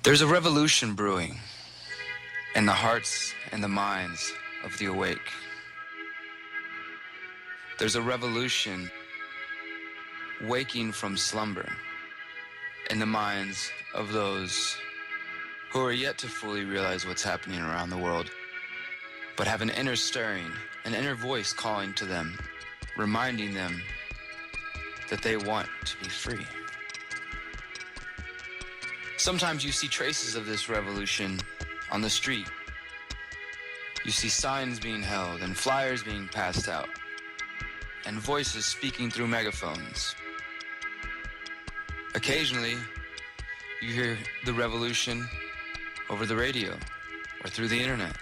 There's a revolution brewing in the hearts and the minds of the awake. There's a revolution waking from slumber in the minds of those who are yet to fully realize what's happening around the world, but have an inner stirring, an inner voice calling to them, reminding them that they want to be free. Sometimes you see traces of this revolution on the street. You see signs being held and flyers being passed out and voices speaking through megaphones. Occasionally, you hear the revolution over the radio or through the internet.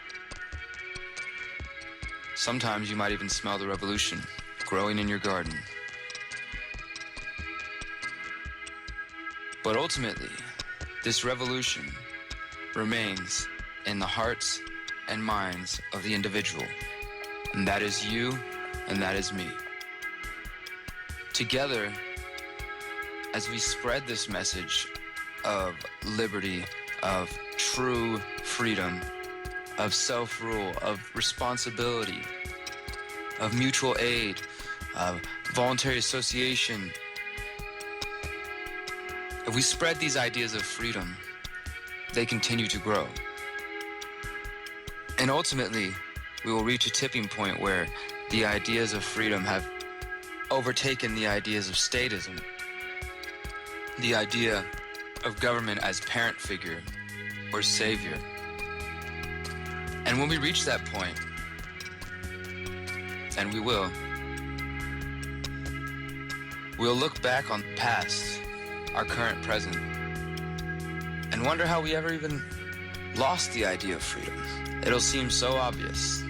Sometimes you might even smell the revolution growing in your garden. But ultimately, this revolution remains in the hearts and minds of the individual. And that is you, and that is me. Together, as we spread this message of liberty, of true freedom, of self-rule, of responsibility, of mutual aid, of voluntary association, if we spread these ideas of freedom, they continue to grow. And ultimately, we will reach a tipping point where the ideas of freedom have overtaken the ideas of statism, the idea of government as parent figure or savior. And when we reach that point, and we will, we'll look back on the past, our current present, and wonder how we ever even lost the idea of freedom. It'll seem so obvious,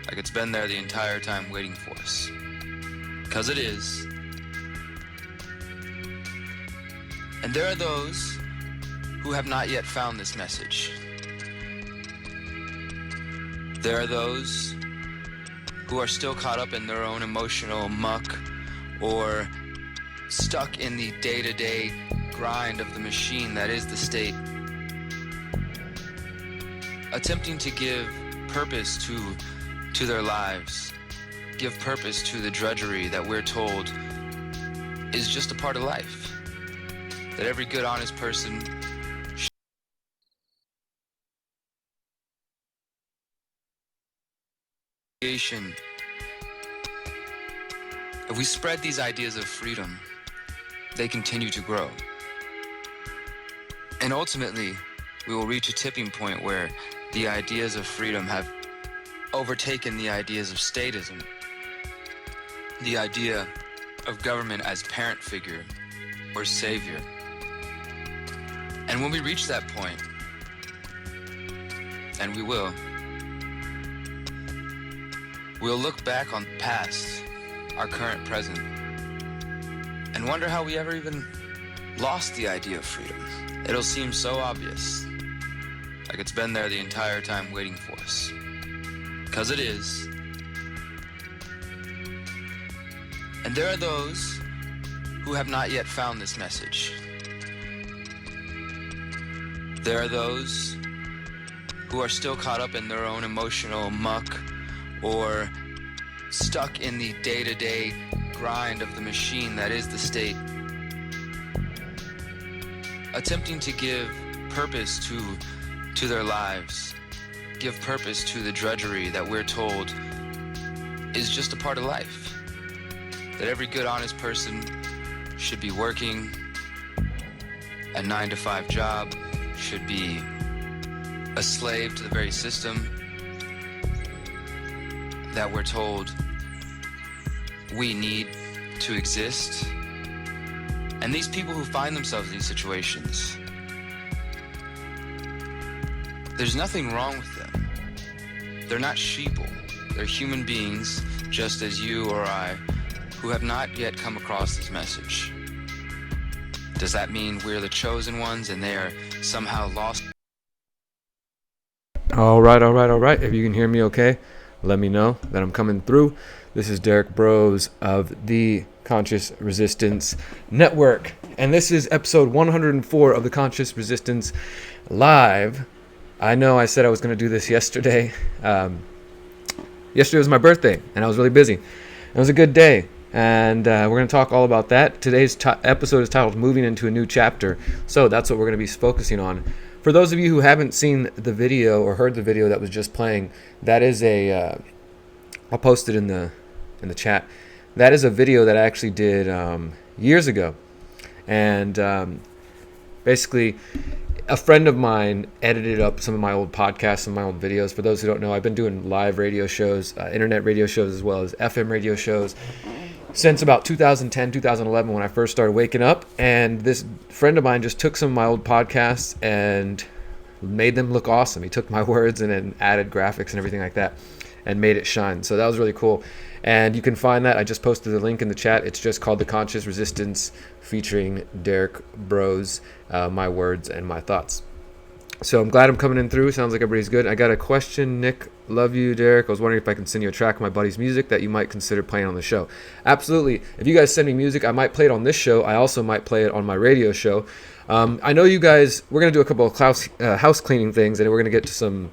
like it's been there the entire time waiting for us. Because it is. And there are those who have not yet found this message. There are those who are still caught up in their own emotional muck or stuck in the day-to-day grind of the machine that is the state, attempting to give purpose to their lives, give purpose to the drudgery that we're told is just a part of life, that every good, honest person should. If we spread these ideas of freedom, they continue to grow. And ultimately, we will reach a tipping point where the ideas of freedom have overtaken the ideas of statism, the idea of government as parent figure or savior. And when we reach that point, and we will, we'll look back on the past, our current present, and wonder how we ever even lost the idea of freedom. It'll seem so obvious, like it's been there the entire time waiting for us. Because it is. And there are those who have not yet found this message. There are those who are still caught up in their own emotional muck or stuck in the day-to-day grind of the machine that is the state, attempting to give purpose to their lives, give purpose to the drudgery that we're told is just a part of life, that every good, honest person should be working a 9-to-5 job, should be a slave to the very system that we're told we need to exist. And these people who find themselves in these situations, there's nothing wrong with them. They're not sheeple. They're human beings, just as you or I, who have not yet come across this message. Does that mean we're the chosen ones and they are somehow lost? All right. If you can hear me okay, let me know that I'm coming through. This is Derrick Broze of the Conscious Resistance Network, and this is episode 104 of the Conscious Resistance Live. I know I said I was going to do this yesterday. Yesterday was my birthday, and I was really busy. It was a good day, and we're going to talk all about that. Today's episode is titled Moving into a New Chapter, so that's what we're going to be focusing on. For those of you who haven't seen the video or heard the video that was just playing, that is I'll post it in the chat. That is a video that I actually did years ago, and basically a friend of mine edited up some of my old podcasts and my old videos. For those who don't know, I've been doing live radio shows, internet radio shows, as well as FM radio shows since about 2010, 2011, when I first started waking up. And this friend of mine just took some of my old podcasts and made them look awesome. He took my words and then added graphics and everything like that and made it shine. So that was really cool. And you can find that. I just posted the link in the chat. It's just called The Conscious Resistance, featuring Derrick Broze, my words and my thoughts. So I'm glad I'm coming in through. Sounds like everybody's good. I got a question. Nick, love you, Derrick. I was wondering if I can send you a track of my buddy's music that you might consider playing on the show. Absolutely. If you guys send me music, I might play it on this show. I also might play it on my radio show. I know you guys, we're going to do a couple of house cleaning things, and we're going to get to some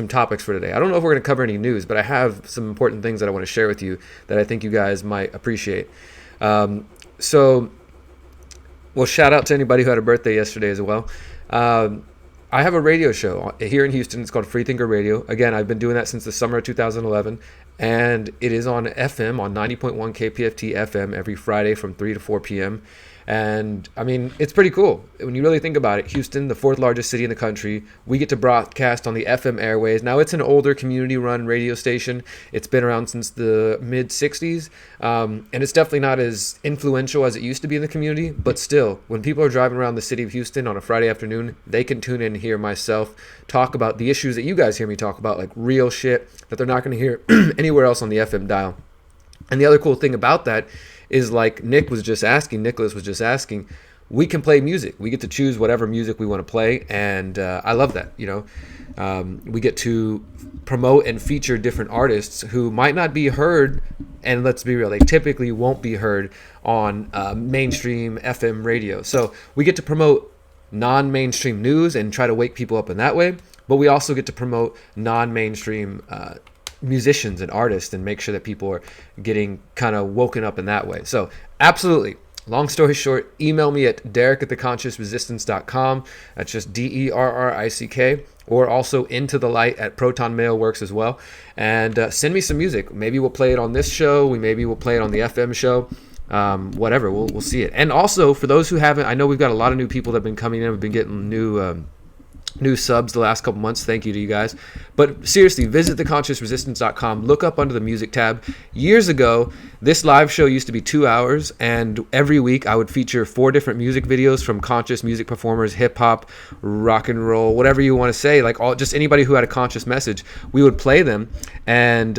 topics for today. I don't know if we're going to cover any news, but I have some important things that I want to share with you that I think you guys might appreciate. Well, shout out to anybody who had a birthday yesterday as well. I have a radio show here in Houston. It's called Freethinker Radio. Again, I've been doing that since the summer of 2011, and it is on FM, on 90.1 KPFT FM every Friday from 3 to 4 p.m. And I mean, it's pretty cool. When you really think about it, Houston, the fourth largest city in the country, we get to broadcast on the FM airways. Now, it's an older community-run radio station. It's been around since the mid-'60s, and it's definitely not as influential as it used to be in the community. But still, when people are driving around the city of Houston on a Friday afternoon, they can tune in and hear myself talk about the issues that you guys hear me talk about, like real shit that they're not going to hear anywhere else on the FM dial. And the other cool thing about that is, like Nicholas was just asking, we can play music. We get to choose whatever music we want to play, and I love that. We get to promote and feature different artists who might not be heard, and let's be real, they typically won't be heard on mainstream FM radio. So we get to promote non-mainstream news and try to wake people up in that way, but we also get to promote non-mainstream musicians and artists and make sure that people are getting kind of woken up in that way. So absolutely. Long story short, email me at derrick@theconsciousresistance.com. That's just DERRICK, or also Into the Light at Proton Mail works as well. And send me some music. Maybe we'll play it on this show. Maybe we'll play it on the FM show. Whatever, we'll see it. And also, for those who haven't, I know we've got a lot of new people that have been coming in. We've been getting new subs the last couple months. Thank you to you guys. But seriously, visit theconsciousresistance.com. Look up under the music tab. Years ago, this live show used to be 2 hours, and every week I would feature 4 different music videos from conscious music performers, hip hop, rock and roll, whatever you want to say, like just anybody who had a conscious message. We would play them, and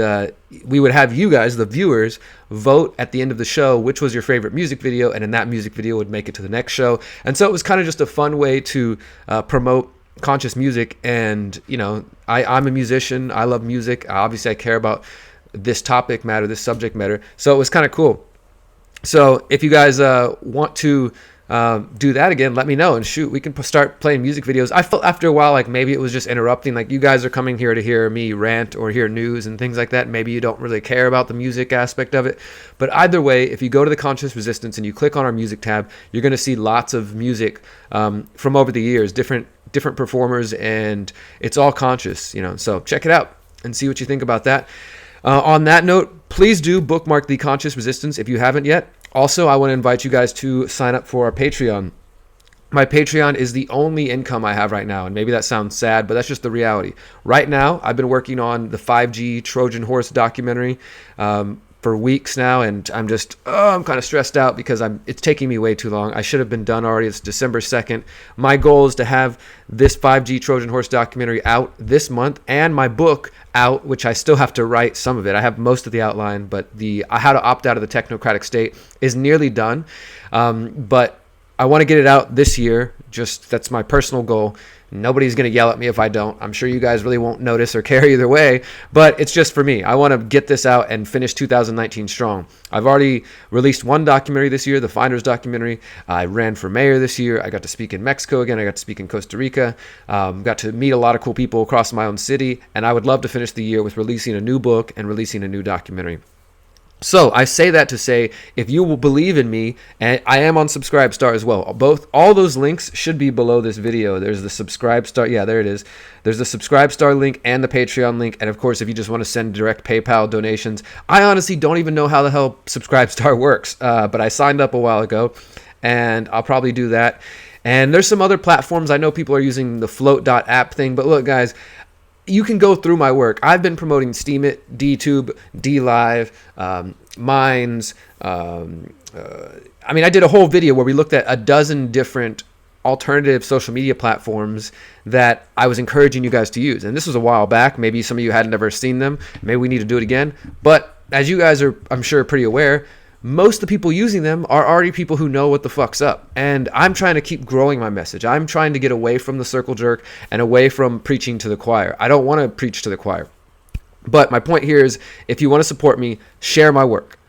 we would have you guys, the viewers, vote at the end of the show which was your favorite music video, and then that music video would make it to the next show. And so it was kind of just a fun way to promote conscious music. And I'm a musician. I love music. Obviously I care about this subject matter, so it was kind of cool. So if you guys want to do that again, let me know, and shoot, we can start playing music videos. I felt after a while like maybe it was just interrupting, like you guys are coming here to hear me rant or hear news and things like that. Maybe you don't really care about the music aspect of it, but either way, if you go to the Conscious Resistance and you click on our music tab, you're going to see lots of music from over the years, different performers, and it's all conscious, so check it out and see what you think about that. On that note, please do bookmark the Conscious Resistance if you haven't yet. Also, I want to invite you guys to sign up for our Patreon. My Patreon is the only income I have right now, and maybe that sounds sad, but that's just the reality. Right now, I've been working on the 5G Trojan Horse documentary for weeks now, and I'm kind of stressed out because it's taking me way too long. I should have been done already. It's December 2nd. My goal is to have this 5G Trojan Horse documentary out this month, and my book out, which I still have to write some of it. I have most of the outline, but the how to opt out of the technocratic state is nearly done. But I want to get it out this year. That's my personal goal. Nobody's going to yell at me if I don't. I'm sure you guys really won't notice or care either way, but it's just for me. I want to get this out and finish 2019 strong. I've already released one documentary this year, the Finders documentary. I ran for mayor this year. I got to speak in Mexico again. I got to speak in Costa Rica. Got to meet a lot of cool people across my own city, and I would love to finish the year with releasing a new book and releasing a new documentary. So I say that to say, if you will believe in me, and I am on Subscribestar as well. All those links should be below this video. There's the Subscribestar. Yeah, there it is. There's the Subscribestar link and the Patreon link. And of course, if you just want to send direct PayPal donations, I honestly don't even know how the hell Subscribestar works. But I signed up a while ago, and I'll probably do that. And there's some other platforms. I know people are using the float.app thing. But look, guys, you can go through my work. I've been promoting Steemit, DTube, DLive, Minds. I did a whole video where we looked at a dozen different alternative social media platforms that I was encouraging you guys to use. And this was a while back. Maybe some of you hadn't ever seen them. Maybe we need to do it again. But as you guys are, I'm sure, pretty aware, most of the people using them are already people who know what the fuck's up. And I'm trying to keep growing my message. I'm trying to get away from the circle jerk and away from preaching to the choir. I don't want to preach to the choir. But my point here is, if you want to support me, share my work.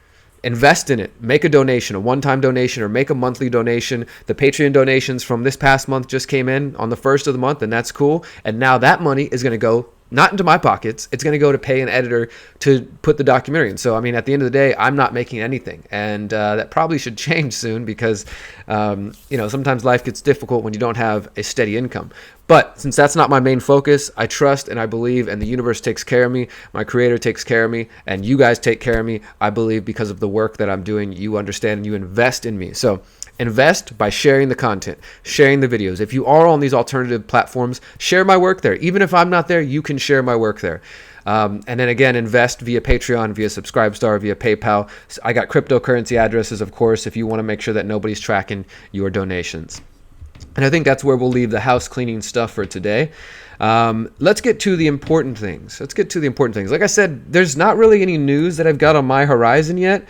Invest in it. Make a donation, a one-time donation, or make a monthly donation. The Patreon donations from this past month just came in on the first of the month, and that's cool. And now that money is going to go not into my pockets. It's going to go to pay an editor to put the documentary in. So, at the end of the day, I'm not making anything. And that probably should change soon because, sometimes life gets difficult when you don't have a steady income. But since that's not my main focus, I trust and I believe, and the universe takes care of me. My creator takes care of me, and you guys take care of me. I believe because of the work that I'm doing, you understand and you invest in me. So invest by sharing the content, sharing the videos. If you are on these alternative platforms, share my work there. Even if I'm not there, you can share my work there. And then again, invest via Patreon, via Subscribestar, via PayPal. I got cryptocurrency addresses, of course, if you want to make sure that nobody's tracking your donations. And I think that's where we'll leave the house cleaning stuff for today. Let's get to the important things. Like I said, there's not really any news that I've got on my horizon yet.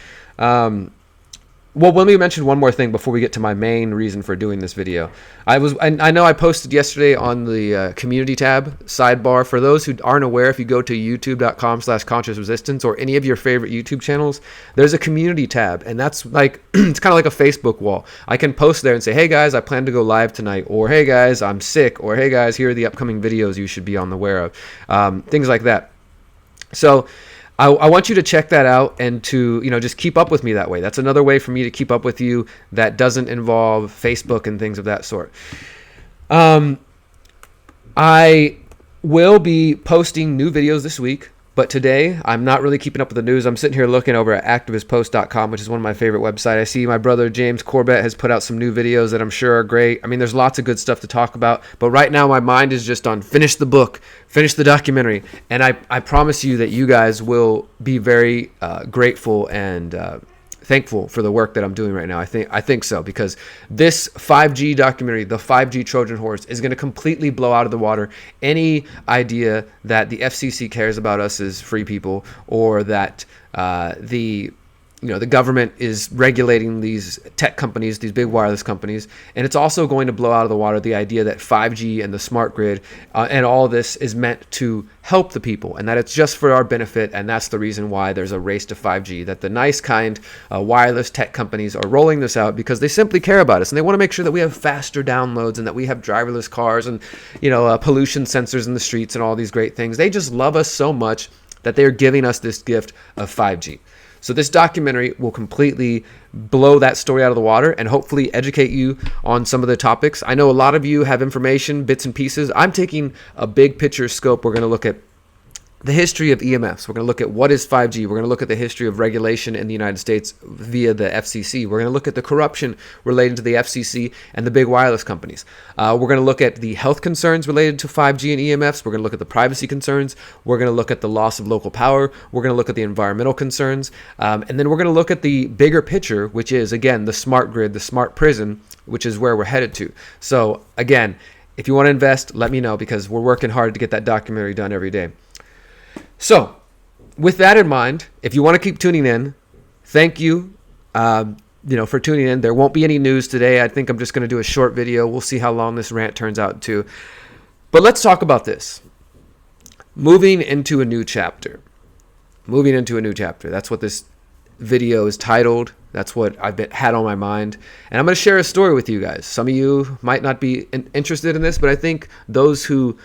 Well, let me mention one more thing before we get to my main reason for doing this video. I know I posted yesterday on the community tab sidebar. For those who aren't aware, if you go to youtube.com/consciousresistance or any of your favorite YouTube channels, there's a community tab, and that's like it's kind of like a Facebook wall. I can post there and say, hey guys, I plan to go live tonight, or hey guys, I'm sick, or hey guys, here are the upcoming videos you should be on the aware of, things like that. So I want you to check that out and to, just keep up with me that way. That's another way for me to keep up with you that doesn't involve Facebook and things of that sort. I will be posting new videos this week, but today I'm not really keeping up with the news. I'm sitting here looking over at activistpost.com, which is one of my favorite websites. I see my brother James Corbett has put out some new videos that I'm sure are great. There's lots of good stuff to talk about, but right now my mind is just on finish the book, finish the documentary, and I promise you that you guys will be very grateful and thankful for the work that I'm doing right now. I think so, because this 5G documentary, the 5G Trojan horse, is going to completely blow out of the water any idea that the FCC cares about us as free people, or that the government is regulating these tech companies, these big wireless companies. And it's also going to blow out of the water the idea that 5G and the smart grid and all this is meant to help the people, and that it's just for our benefit. And that's the reason why there's a race to 5G, that the nice kind wireless tech companies are rolling this out because they simply care about us, and they want to make sure that we have faster downloads and that we have driverless cars and pollution sensors in the streets and all these great things. They just love us so much that they're giving us this gift of 5G. So this documentary will completely blow that story out of the water and hopefully educate you on some of the topics. I know a lot of you have information, bits and pieces. I'm taking a big picture scope. We're going to look at the history of EMFs. We're going to look at what is 5G. We're going to look at the history of regulation in the United States via the FCC. We're going to look at the corruption related to the FCC and the big wireless companies. We're going to look at the health concerns related to 5G and EMFs. We're going to look at the privacy concerns. We're going to look at the loss of local power. We're going to look at the environmental concerns. And then we're going to look at the bigger picture, which is, again, the smart grid, the smart prison, which is where we're headed to. So, again, if you want to invest, let me know, because we're working hard to get that documentary done every day. So, with that in mind, if you want to keep tuning in, thank you, for tuning in. There won't be any news today. I think I'm just going to do a short video. We'll see how long this rant turns out to. But let's talk about this. Moving into a new chapter. That's what this video is titled. That's what I've had on my mind. And I'm going to share a story with you guys. Some of you might not be interested in this, but I think those who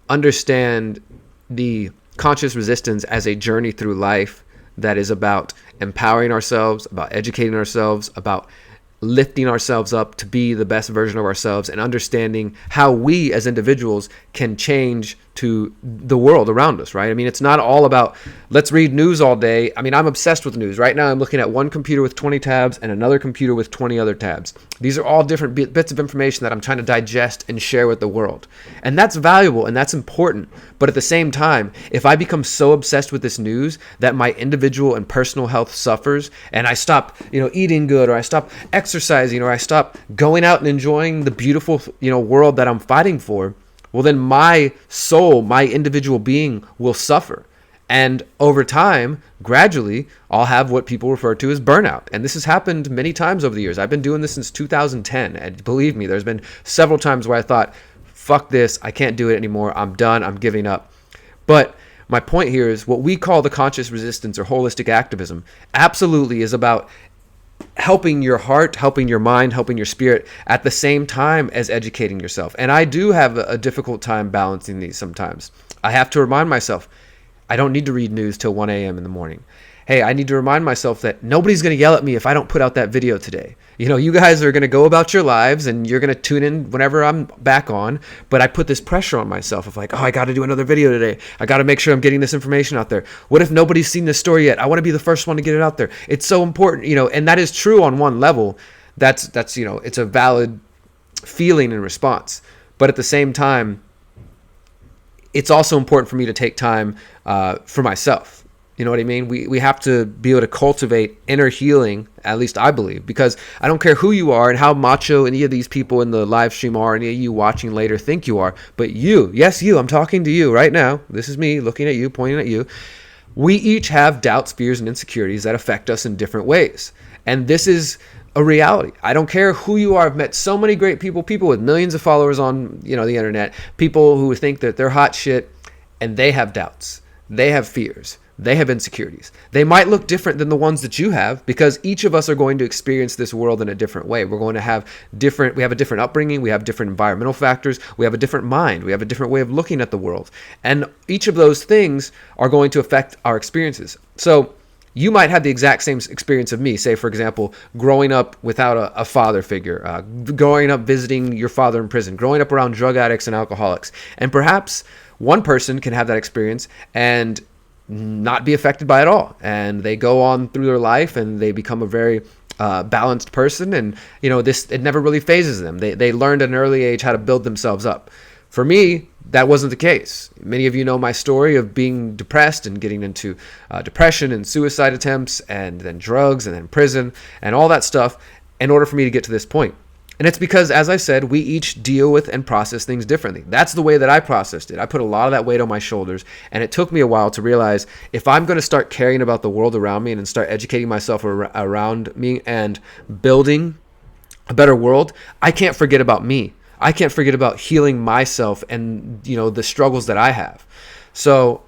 understand the conscious resistance as a journey through life that is about empowering ourselves, about educating ourselves, about lifting ourselves up to be the best version of ourselves, and understanding how we as individuals can change to the world around us, right? I mean, it's not all about let's read news all day. I mean, I'm obsessed with news. Right now, I'm looking at one computer with 20 tabs and another computer with 20 other tabs. These are all different bits of information that I'm trying to digest and share with the world. And that's valuable and that's important. But at the same time, if I become so obsessed with this news that my individual and personal health suffers, and I stop, eating good, or I stop exercising, or I stop going out and enjoying the beautiful, world that I'm fighting for, well, then my soul, my individual being will suffer. And over time, gradually, I'll have what people refer to as burnout. And this has happened many times over the years. I've been doing this since 2010. And believe me, there's been several times where I thought, fuck this, I can't do it anymore. I'm done. I'm giving up. But my point here is what we call the conscious resistance or holistic activism absolutely is about helping your heart, helping your mind, helping your spirit at the same time as educating yourself. And I do have a difficult time balancing these sometimes. I have to remind myself, I don't need to read news till 1 a.m. in the morning. Hey, I need to remind myself that nobody's going to yell at me if I don't put out that video today. You guys are going to go about your lives and you're going to tune in whenever I'm back on. But I put this pressure on myself of like, I got to do another video today. I got to make sure I'm getting this information out there. What if nobody's seen this story yet? I want to be the first one to get it out there. It's so important, and that is true on one level. That's it's a valid feeling and response. But at the same time, it's also important for me to take time for myself. You know what I mean? We have to be able to cultivate inner healing, at least I believe, because I don't care who you are and how macho any of these people in the live stream are, any of you watching later think you are, but you, yes, you, I'm talking to you right now. This is me looking at you, pointing at you. We each have doubts, fears, and insecurities that affect us in different ways. And this is a reality. I don't care who you are. I've met so many great people with millions of followers on, the internet, people who think that they're hot shit, and they have doubts. They have fears. They have insecurities. They might look different than the ones that you have because each of us are going to experience this world in a different way. We're going to have we have a different upbringing. We have different environmental factors. We have a different mind. We have a different way of looking at the world. And each of those things are going to affect our experiences. So you might have the exact same experience of me, say, for example, growing up without a father figure, growing up visiting your father in prison, growing up around drug addicts and alcoholics. And perhaps one person can have that experience and not be affected by it all, and they go on through their life and they become a very balanced person, and it never really phases them. They learned at an early age how to build themselves up. For me, that wasn't the case. Many of you know my story of being depressed and getting into depression and suicide attempts and then drugs and then prison and all that stuff in order for me to get to this point. And it's because, as I said, we each deal with and process things differently. That's the way that I processed it. I put a lot of that weight on my shoulders, and it took me a while to realize if I'm going to start caring about the world around me and start educating myself around me and building a better world, I can't forget about me. I can't forget about healing myself and, the struggles that I have. So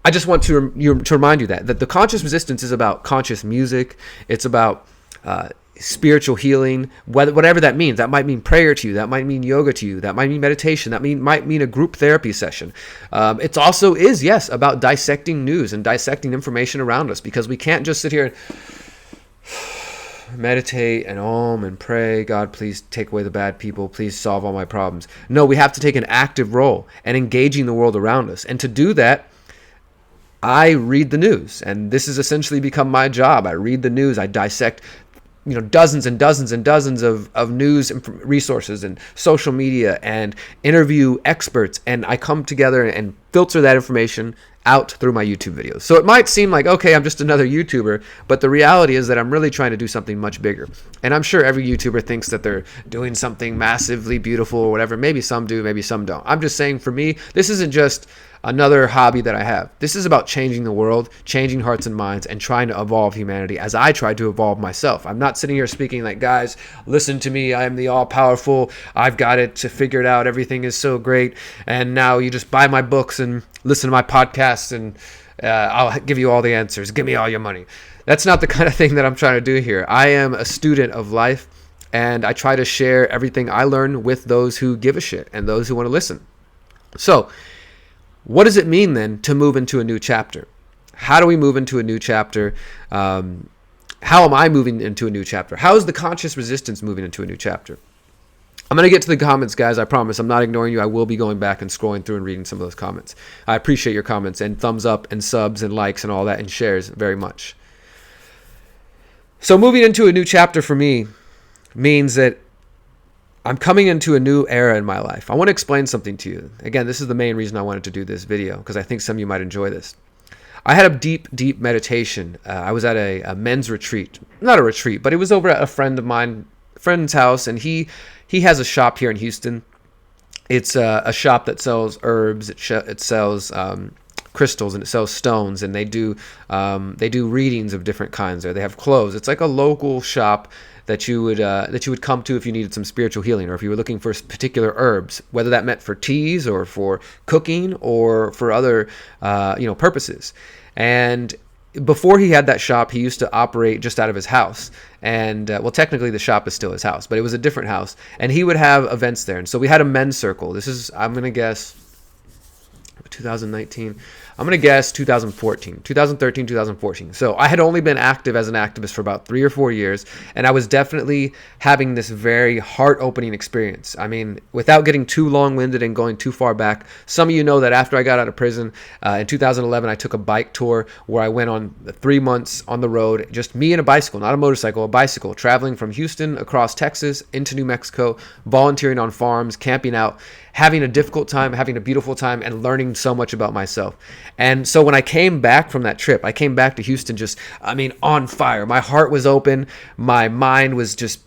I just want to remind you that the conscious resistance is about conscious music. It's about spiritual healing, whatever that means. That might mean prayer to you. That might mean yoga to you. That might mean meditation. That might mean a group therapy session. It also is, yes, about dissecting news and dissecting information around us, because we can't just sit here and meditate and om and pray, God, please take away the bad people. Please solve all my problems. No, we have to take an active role and engaging the world around us. And to do that, I read the news, and this has essentially become my job. I read the news. I dissect dozens and dozens and dozens of news resources and social media and interview experts. And I come together and filter that information out through my YouTube videos. So it might seem like, okay, I'm just another YouTuber, but the reality is that I'm really trying to do something much bigger. And I'm sure every YouTuber thinks that they're doing something massively beautiful or whatever. Maybe some do, maybe some don't. I'm just saying, for me, this isn't just another hobby that I have. This is about changing the world, changing hearts and minds, and trying to evolve humanity as I try to evolve myself. I'm not sitting here speaking like, guys, listen to me. I am the all-powerful. I've got it to figure it out. Everything is so great. And now you just buy my books and listen to my podcasts, and I'll give you all the answers. Give me all your money. That's not the kind of thing that I'm trying to do here. I am a student of life, and I try to share everything I learn with those who give a shit and those who want to listen. So, what does it mean then to move into a new chapter? How do we move into a new chapter? How am I moving into a new chapter? How is the conscious resistance moving into a new chapter? I'm going to get to the comments, guys. I promise. I'm not ignoring you. I will be going back and scrolling through and reading some of those comments. I appreciate your comments and thumbs up and subs and likes and all that and shares very much. So moving into a new chapter for me means that I'm coming into a new era in my life. I want to explain something to you. Again, this is the main reason I wanted to do this video, because I think some of you might enjoy this. I had a deep meditation. I was at a men's retreat. Not a retreat, but it was over at a friend's house, and he has a shop here in Houston. It's a shop that sells herbs. It sells crystals, and it sells stones, and they do readings of different kinds there. They have clothes. It's like a local shop that you would come to if you needed some spiritual healing, or if you were looking for particular herbs, whether that meant for teas or for cooking or for other purposes. And before he had that shop, he used to operate just out of his house. And technically the shop is still his house, but it was a different house, and he would have events there. And so we had a men's circle. This is, I'm gonna guess, 2019. I'm going to guess 2013, 2014. So I had only been active as an activist for about 3 or 4 years, and I was definitely having this very heart-opening experience. I mean, without getting too long-winded and going too far back, some of you know that after I got out of prison in 2011, I took a bike tour where I went on 3 months on the road, just me and a bicycle, not a motorcycle, a bicycle, traveling from Houston across Texas into New Mexico, volunteering on farms, camping out, having a difficult time, having a beautiful time, and learning so much about myself. And so when I came back from that trip, I came back to Houston on fire. My heart was open. My mind was just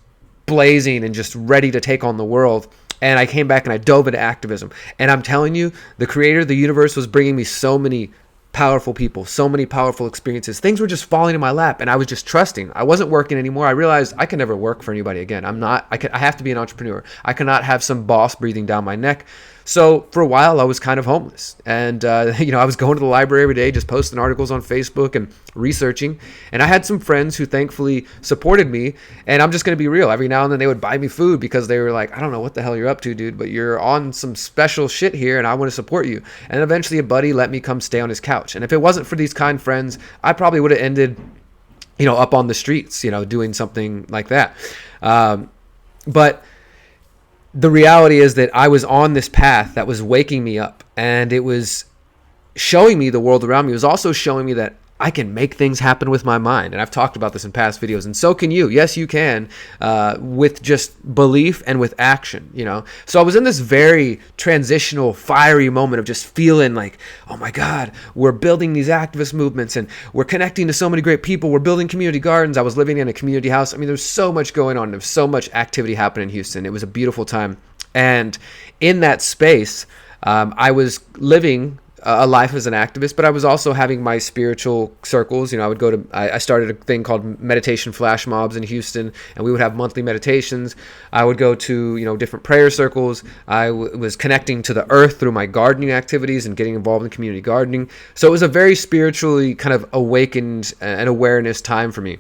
blazing and just ready to take on the world. And I came back and I dove into activism. And I'm telling you, the creator of the universe was bringing me so many powerful people, so many powerful experiences. Things were just falling in my lap, and I was just trusting. I wasn't working anymore. I realized I can never work for anybody again. I have to be an entrepreneur. I cannot have some boss breathing down my neck. So for a while, I was kind of homeless, and I was going to the library every day, just posting articles on Facebook and researching. And I had some friends who thankfully supported me. And I'm just going to be real. Every now and then, they would buy me food because they were like, "I don't know what the hell you're up to, dude, but you're on some special shit here, and I want to support you." And eventually, a buddy let me come stay on his couch. And if it wasn't for these kind friends, I probably would have ended, up on the streets, doing something like that. But the reality is that I was on this path that was waking me up, and it was showing me the world around me. It was also showing me that I can make things happen with my mind. And I've talked about this in past videos, and so can you. Yes, you can, with just belief and with action, So I was in this very transitional, fiery moment of just feeling like, oh my God, we're building these activist movements, and we're connecting to so many great people. We're building community gardens. I was living in a community house. I mean, there's so much going on. There's so much activity happening in Houston. It was a beautiful time. And in that space, I was living a life as an activist, but I was also having my spiritual circles. I started a thing called meditation flash mobs in Houston, and we would have monthly meditations. I would go to, different prayer circles. I was connecting to the earth through my gardening activities and getting involved in community gardening. So it was a very spiritually kind of awakened and awareness time for me.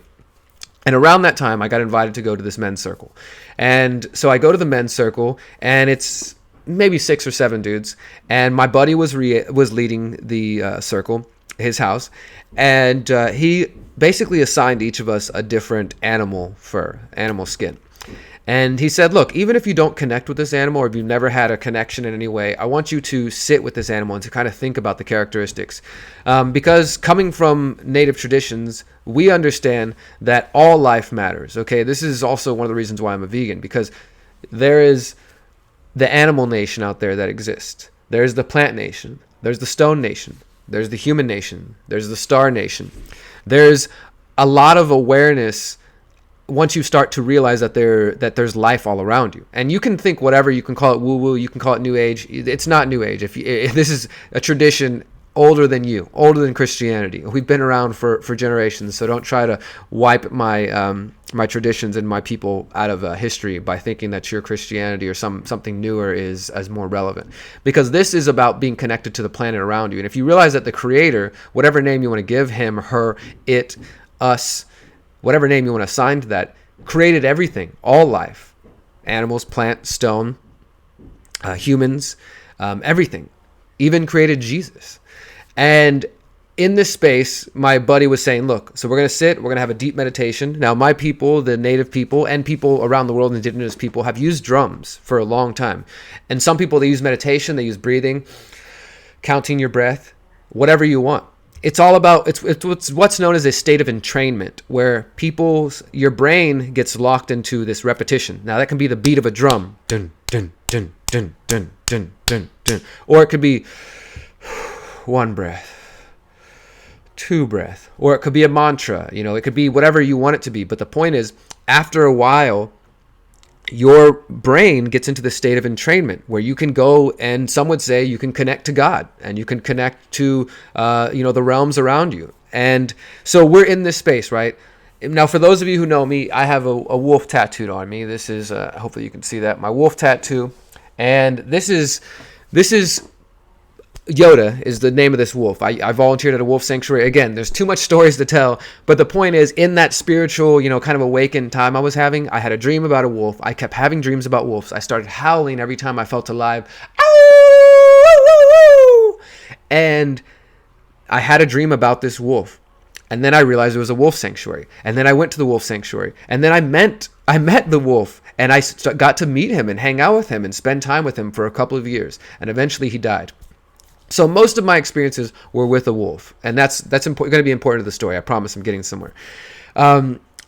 And around that time, I got invited to go to this men's circle. And so I go to the men's circle, and it's maybe 6 or 7 dudes, and my buddy was leading the circle, his house, and he basically assigned each of us a different animal skin. And he said, look, even if you don't connect with this animal, or if you've never had a connection in any way, I want you to sit with this animal and to kind of think about the characteristics. Because coming from native traditions, we understand that all life matters. Okay, this is also one of the reasons why I'm a vegan, because there is the animal nation out there that exists. There's the plant nation. There's the stone nation. There's the human nation. There's the star nation. There's a lot of awareness once you start to realize that there's life all around you. And you can think whatever, you can call it woo-woo, you can call it New Age. It's not New Age. If this is a tradition older than you, older than Christianity. We've been around for generations, so don't try to wipe my my traditions and my people out of history by thinking that your Christianity or something newer is as more relevant. Because this is about being connected to the planet around you. And if you realize that the Creator, whatever name you want to give him, her, it, us, whatever name you want to assign to that, created everything, all life, animals, plants, stone, humans, everything, even created Jesus. And in this space, my buddy was saying, look, so we're going to sit, we're going to have a deep meditation. Now, my people, the native people, and people around the world, indigenous people, have used drums for a long time. And some people, they use meditation, they use breathing, counting your breath, whatever you want. It's all about, it's what's known as a state of entrainment, where your brain gets locked into this repetition. Now, that can be the beat of a drum, dun, dun, dun, dun, dun, dun, dun, dun. Or it could be one breath, two breath, or it could be a mantra. It could be whatever you want it to be. But the point is, after a while, your brain gets into the state of entrainment where you can go, and some would say you can connect to God, and you can connect to the realms around you. And so we're in this space, right? Now, for those of you who know me, I have a wolf tattooed on me. This is hopefully you can see that, my wolf tattoo. And this is Yoda is the name of this wolf. I volunteered at a wolf sanctuary. Again, there's too much stories to tell, but the point is, in that spiritual, kind of awakened time I was having, I had a dream about a wolf. I kept having dreams about wolves. I started howling every time I felt alive. And I had a dream about this wolf. And then I realized it was a wolf sanctuary. And then I went to the wolf sanctuary. And then I met the wolf. And I got to meet him and hang out with him and spend time with him for a couple of years. And eventually he died. So most of my experiences were with a wolf, and that's going to be important to the story. I promise I'm getting somewhere.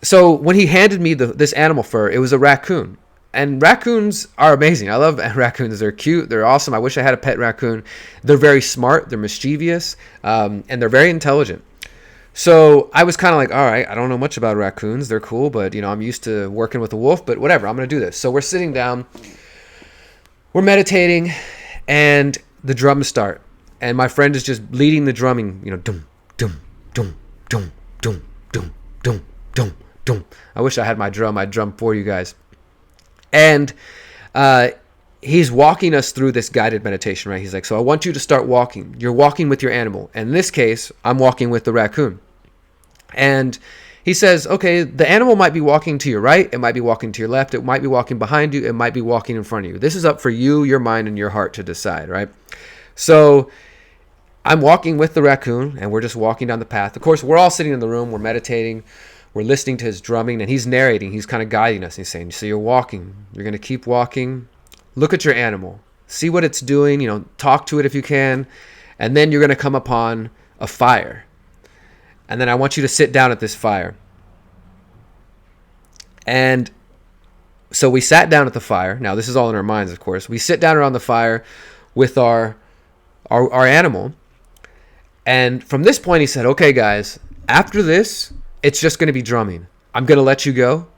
So when he handed me this animal fur, it was a raccoon. And raccoons are amazing. I love raccoons. They're cute. They're awesome. I wish I had a pet raccoon. They're very smart. They're mischievous, and they're very intelligent. So I was kind of like, all right, I don't know much about raccoons. They're cool, but I'm used to working with a wolf. But whatever, I'm going to do this. So we're sitting down, we're meditating, and the drums start. And my friend is just leading the drumming, dum, dum, dum, dum, dum, dum, dum, dum, dum. I wish I had my drum. I'd drum for you guys. And he's walking us through this guided meditation, right? He's like, so I want you to start walking. You're walking with your animal. And in this case, I'm walking with the raccoon. And he says, okay, the animal might be walking to your right. It might be walking to your left. It might be walking behind you. It might be walking in front of you. This is up for you, your mind, and your heart to decide, right? So I'm walking with the raccoon, and we're just walking down the path. Of course, we're all sitting in the room. We're meditating. We're listening to his drumming, and he's narrating. He's kind of guiding us. He's saying, so you're walking. You're going to keep walking. Look at your animal. See what it's doing. Talk to it if you can. And then you're going to come upon a fire. And then I want you to sit down at this fire. And so we sat down at the fire. Now, this is all in our minds, of course. We sit down around the fire with our animal. And from this point, he said, okay, guys, after this, it's just going to be drumming. I'm going to let you go,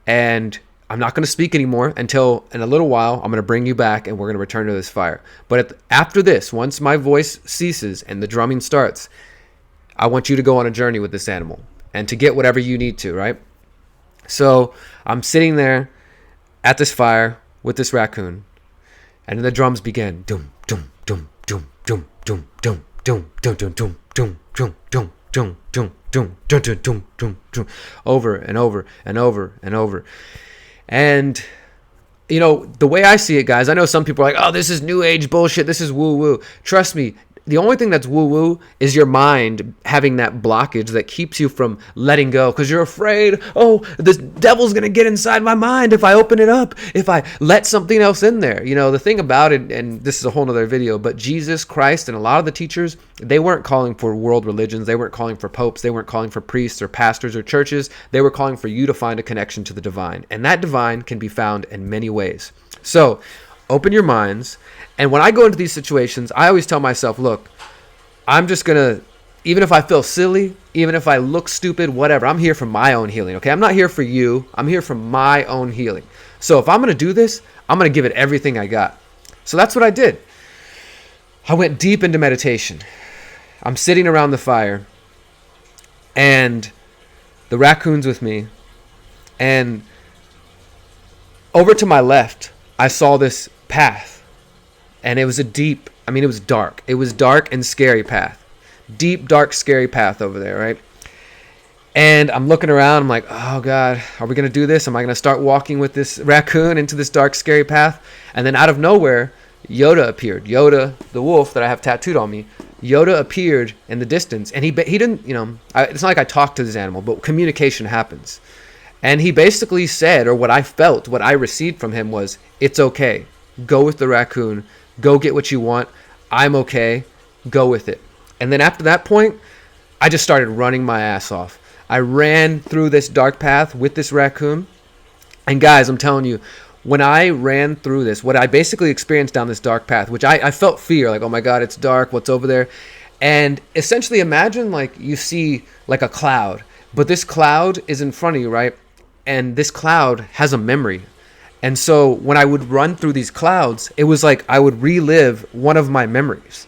and I'm not going to speak anymore until in a little while, I'm going to bring you back, and we're going to return to this fire. But after this, once my voice ceases and the drumming starts, I want you to go on a journey with this animal and to get whatever you need to, right? So I'm sitting there at this fire with this raccoon, and then the drums begin. Dum, dum, dum, dum, dum, dum, dum. Dum dum dum dum dum dum dum dum dum dum dum dum dum dum, over and over and over and over. And the way I see it, guys, I know some people are like, oh, this is new age bullshit, this is woo woo. Trust me, the only thing that's woo woo is your mind having that blockage that keeps you from letting go, because you're afraid, oh, the devil's going to get inside my mind if I open it up, if I let something else in there. The thing about it, and this is a whole nother video, but Jesus Christ and a lot of the teachers, they weren't calling for world religions. They weren't calling for popes. They weren't calling for priests or pastors or churches. They were calling for you to find a connection to the divine. And that divine can be found in many ways. So open your minds. And when I go into these situations, I always tell myself, look, I'm just going to even if I feel silly, even if I look stupid, whatever, I'm here for my own healing, okay? I'm not here for you. I'm here for my own healing. So if I'm going to do this, I'm going to give it everything I got. So that's what I did. I went deep into meditation. I'm sitting around the fire, and the raccoon's with me. And over to my left, I saw this path. And it was it was dark. It was dark and scary path. Deep, dark, scary path over there, right? And I'm looking around. I'm like, oh, God, are we going to do this? Am I going to start walking with this raccoon into this dark, scary path? And then out of nowhere, Yoda appeared. Yoda, the wolf that I have tattooed on me, Yoda appeared in the distance. And he didn't, it's not like I talked to this animal, but communication happens. And he basically said, or what I felt, what I received from him was, it's okay. Go with the raccoon. Go get what you want. I'm okay. Go with it. And then after that point, I just started running my ass off. I ran through this dark path with this raccoon. And guys, I'm telling you, when I ran through this, what I basically experienced down this dark path, which I felt fear, like, oh my God, it's dark, what's over there? And essentially imagine like you see like a cloud, but this cloud is in front of you, right? And this cloud has a memory. And so when I would run through these clouds, it was like I would relive one of my memories.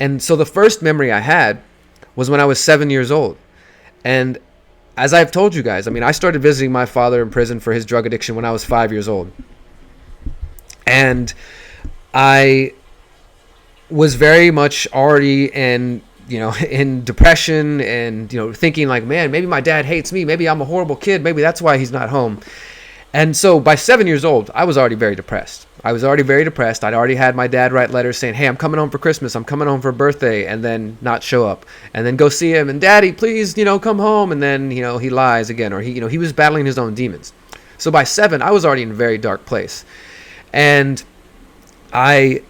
And so the first memory I had was when I was 7 years old. And as I've told you guys, I started visiting my father in prison for his drug addiction when I was 5 years old. And I was very much already in depression and, thinking like, man, maybe my dad hates me. Maybe I'm a horrible kid. Maybe that's why he's not home. And so by 7 years old, I was already very depressed. I'd already had my dad write letters saying, hey, I'm coming home for Christmas. I'm coming home for birthday, and then not show up. And then go see him. And Daddy, please, come home. And then, he lies again. Or he was battling his own demons. So by 7, I was already in a very dark place. And I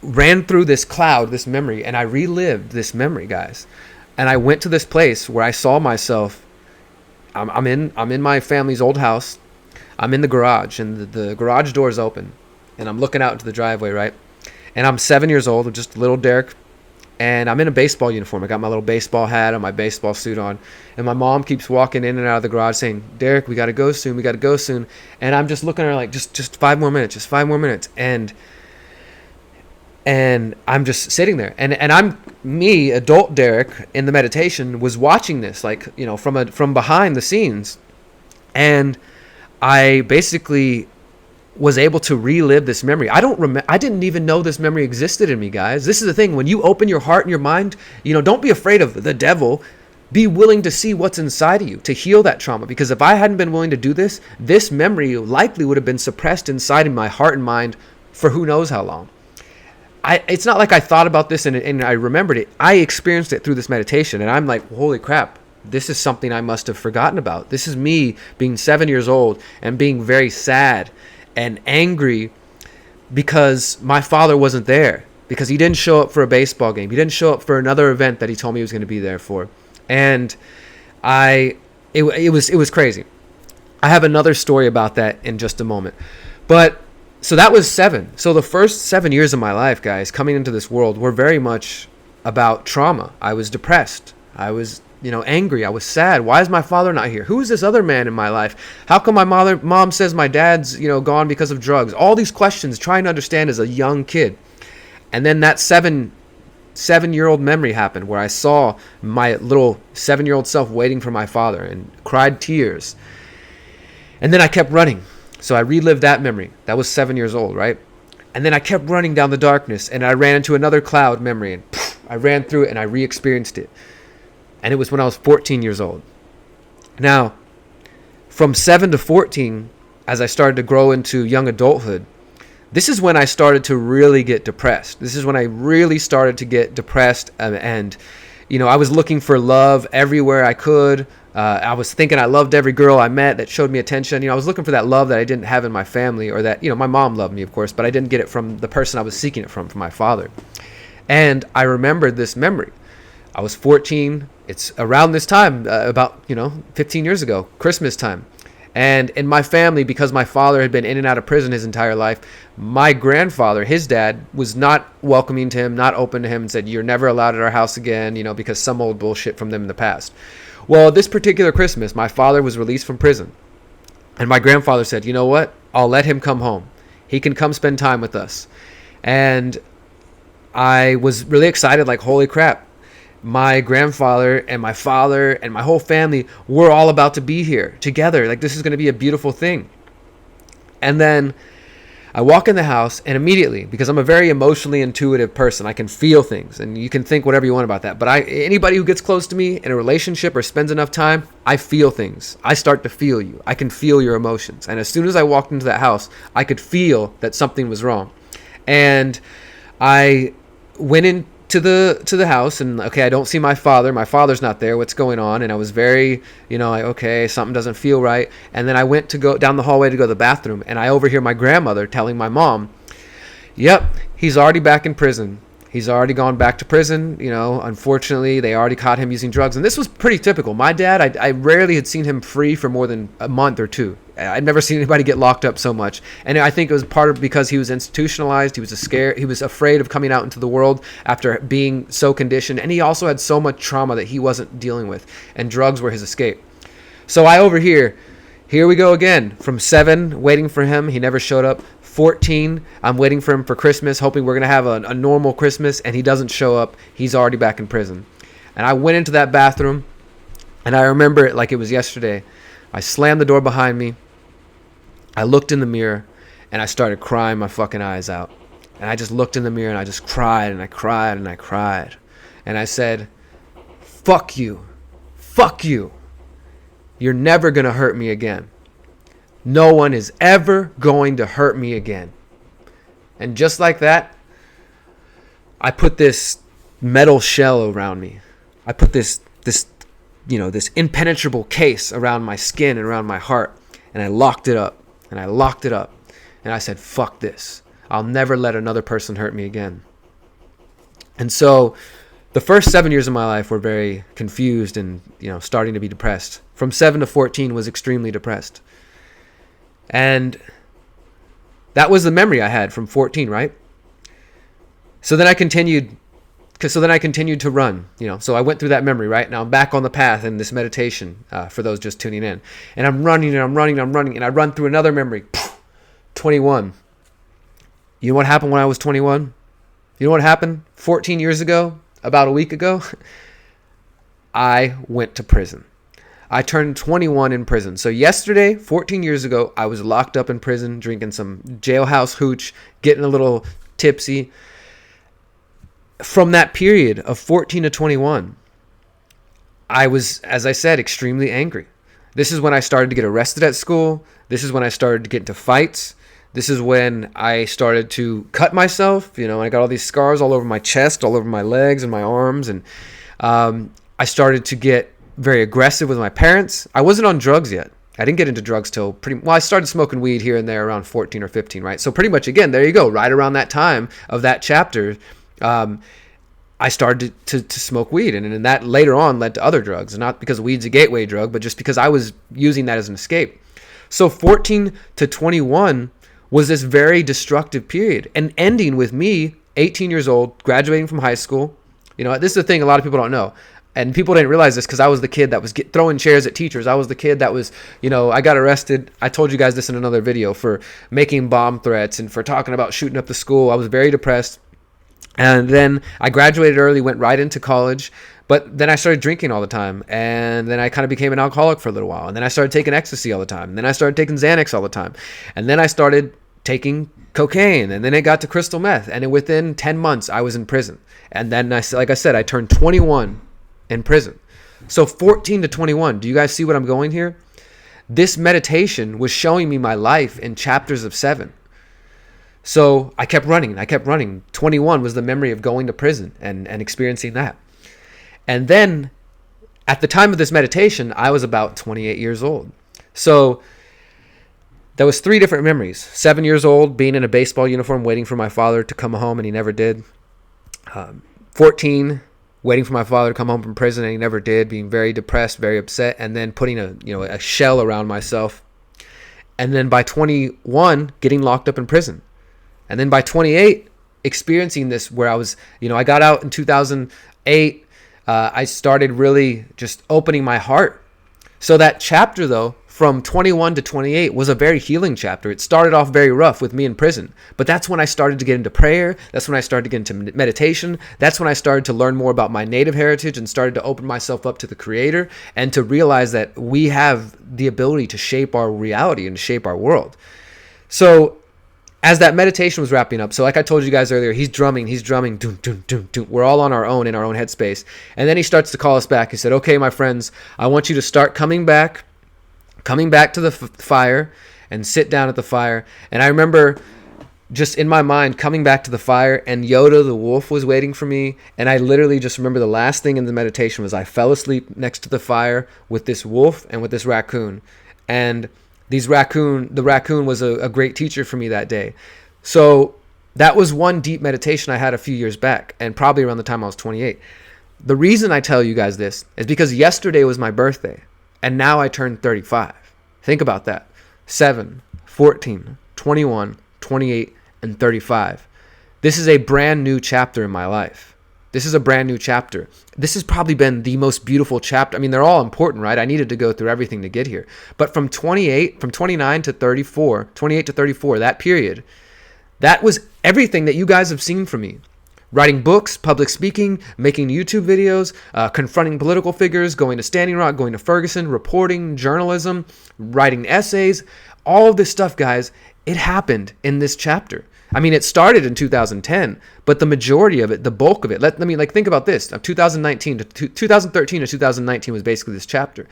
ran through this cloud, this memory, and I relived this memory, guys. And I went to this place where I saw myself. I'm in my family's old house. I'm in the garage, and the garage door is open, and I'm looking out into the driveway, right? And I'm 7 years old, just little Derrick, and I'm in a baseball uniform. I got my little baseball hat on, my baseball suit on, and my mom keeps walking in and out of the garage saying, Derrick, we got to go soon. And I'm just looking at her like, just 5 more minutes. And I'm just sitting there, and adult Derrick in the meditation was watching this, like, from behind the scenes. And I basically was able to relive this memory. I didn't even know this memory existed in me, guys. This is the thing. When you open your heart and your mind, don't be afraid of the devil. Be willing to see what's inside of you to heal that trauma. Because if I hadn't been willing to do this, this memory likely would have been suppressed inside of my heart and mind for who knows how long. It's not like I thought about this and I remembered it. I experienced it through this meditation, and I'm like, holy crap. This is something I must have forgotten about. This is me being 7 years old and being very sad and angry because my father wasn't there, because he didn't show up for a baseball game. He didn't show up for another event that he told me he was going to be there for. And it was crazy. I have another story about that in just a moment. But so that was 7. So the first 7 years of my life, guys, coming into this world were very much about trauma. I was depressed. I was angry. I was sad. Why is my father not here? Who is this other man in my life? How come my mom says my dad's, gone because of drugs? All these questions, trying to understand as a young kid. And then that 7-year-old memory happened where I saw my little 7-year-old self waiting for my father and cried tears. And then I kept running. So I relived that memory. That was 7 years old, right? And then I kept running down the darkness, and I ran into another cloud memory, and I ran through it and I re-experienced it. And it was when I was 14 years old. Now, from 7 to 14, as I started to grow into young adulthood, this is when I started to really get depressed. This is when I really started to get depressed. And I was looking for love everywhere I could. I was thinking I loved every girl I met that showed me attention. I was looking for that love that I didn't have in my family, or that, my mom loved me, of course, but I didn't get it from the person I was seeking it from my father. And I remembered this memory. I was 14. It's around this time, about 15 years ago, Christmas time. And in my family, because my father had been in and out of prison his entire life, my grandfather, his dad, was not welcoming to him, not open to him, and said, "You're never allowed at our house again," because some old bullshit from them in the past. Well, this particular Christmas, my father was released from prison. And my grandfather said, "You know what? I'll let him come home. He can come spend time with us." And I was really excited, like, holy crap. My grandfather and my father and my whole family were all about to be here together. Like, this is going to be a beautiful thing. And then I walk in the house, and immediately, because I'm a very emotionally intuitive person, I can feel things, and you can think whatever you want about that. But anybody who gets close to me in a relationship or spends enough time, I feel things. I start to feel you. I can feel your emotions. And as soon as I walked into that house, I could feel that something was wrong. And I went into the house, and okay, I don't see my father. My father's not there. What's going on? And I was very, like, okay, something doesn't feel right. And then I went to go down the hallway to go to the bathroom, and I overhear my grandmother telling my mom, "Yep, he's already back in prison. He's already gone back to prison. Unfortunately, they already caught him using drugs." And this was pretty typical. My dad, I rarely had seen him free for more than a month or two. I'd never seen anybody get locked up so much. And I think it was part of because he was institutionalized. He was afraid of coming out into the world after being so conditioned. And he also had so much trauma that he wasn't dealing with. And drugs were his escape. So I overhear, here we go again. From 7, waiting for him. He never showed up. 14, I'm waiting for him for Christmas, hoping we're going to have a normal Christmas. And he doesn't show up. He's already back in prison. And I went into that bathroom, and I remember it like it was yesterday. I slammed the door behind me. I looked in the mirror, and I started crying my fucking eyes out. And I just looked in the mirror, and I just cried, and I cried, and I cried. And I said, "Fuck you. Fuck you. You're never going to hurt me again. No one is ever going to hurt me again." And just like that, I put this metal shell around me. I put this impenetrable case around my skin and around my heart, and I locked it up. And I locked it up. And I said, "Fuck this. I'll never let another person hurt me again." And so the first 7 years of my life were very confused and, starting to be depressed. From 7 to 14 was extremely depressed. And that was the memory I had from 14, right? So then I continued to run, So I went through that memory, right? Now I'm back on the path in this meditation, for those just tuning in. And I'm running, and I run through another memory. 21. You know what happened when I was 21? You know what happened 14 years ago, about a week ago? I went to prison. I turned 21 in prison. So yesterday, 14 years ago, I was locked up in prison, drinking some jailhouse hooch, getting a little tipsy. From that period of 14 to 21, I was, as I said, extremely angry. This is when I started to get arrested at school. This is when I started to get into fights. This is when I started to cut myself. I got all these scars all over my chest, all over my legs and my arms. And I started to get very aggressive with my parents. I wasn't on drugs yet. I didn't get into drugs till I started smoking weed here and there around 14 or 15, right? So pretty much, again, there you go. Right around that time of that chapter, I started to smoke weed, and that later on led to other drugs, not because weed's a gateway drug, but just because I was using that as an escape. So 14 to 21 was this very destructive period, and ending with me, 18 years old, graduating from high school. This is the thing a lot of people don't know, and people didn't realize this because I was the kid that was throwing chairs at teachers. I was the kid that was, I got arrested. I told you guys this in another video, for making bomb threats and for talking about shooting up the school. I was very depressed. And then I graduated early, went right into college, but then I started drinking all the time, and then I kind of became an alcoholic for a little while, and then I started taking ecstasy all the time, and then I started taking Xanax all the time, and then I started taking cocaine, and then it got to crystal meth, and within 10 months I was in prison. And then, like I said, I turned 21 in prison. So 14 to 21, do you guys see what I'm going here? This meditation was showing me my life in chapters of 7. So I kept running. 21 was the memory of going to prison and experiencing that. And then at the time of this meditation, I was about 28 years old. So there was 3 different memories. 7 years old, being in a baseball uniform, waiting for my father to come home, and he never did. 14, waiting for my father to come home from prison, and he never did, being very depressed, very upset, and then putting a shell around myself And then by 21, getting locked up in prison. And then by 28, experiencing this where I was, I got out in 2008. I started really just opening my heart. So that chapter, though, from 21 to 28 was a very healing chapter. It started off very rough with me in prison, but that's when I started to get into prayer. That's when I started to get into meditation. That's when I started to learn more about my native heritage and started to open myself up to the Creator and to realize that we have the ability to shape our reality and shape our world. So as that meditation was wrapping up, so like I told you guys earlier, he's drumming, doom, doom, doom, doom. We're all on our own in our own headspace. And then he starts to call us back. He said, okay, my friends, I want you to start coming back to the fire and sit down at the fire. And I remember just in my mind coming back to the fire, and Yoda the wolf was waiting for me. And I literally just remember the last thing in the meditation was I fell asleep next to the fire with this wolf and with this raccoon. And the raccoon was a great teacher for me that day. So that was one deep meditation I had a few years back, and probably around the time I was 28. The reason I tell you guys this is because yesterday was my birthday, and now I turned 35. Think about that. 7, 14, 21, 28, and 35. This is a brand new chapter in my life. This is a brand new chapter. This has probably been the most beautiful chapter. I mean, they're all important, right? I needed to go through everything to get here. But from 29 to 34, 28 to 34, that period, that was everything that you guys have seen from me. Writing books, public speaking, making YouTube videos, confronting political figures, going to Standing Rock, going to Ferguson, reporting, journalism, writing essays, all of this stuff, guys, it happened in this chapter. I mean, it started in 2010, but the majority of it, the bulk of it, think about this. 2013 to 2019 was basically this chapter.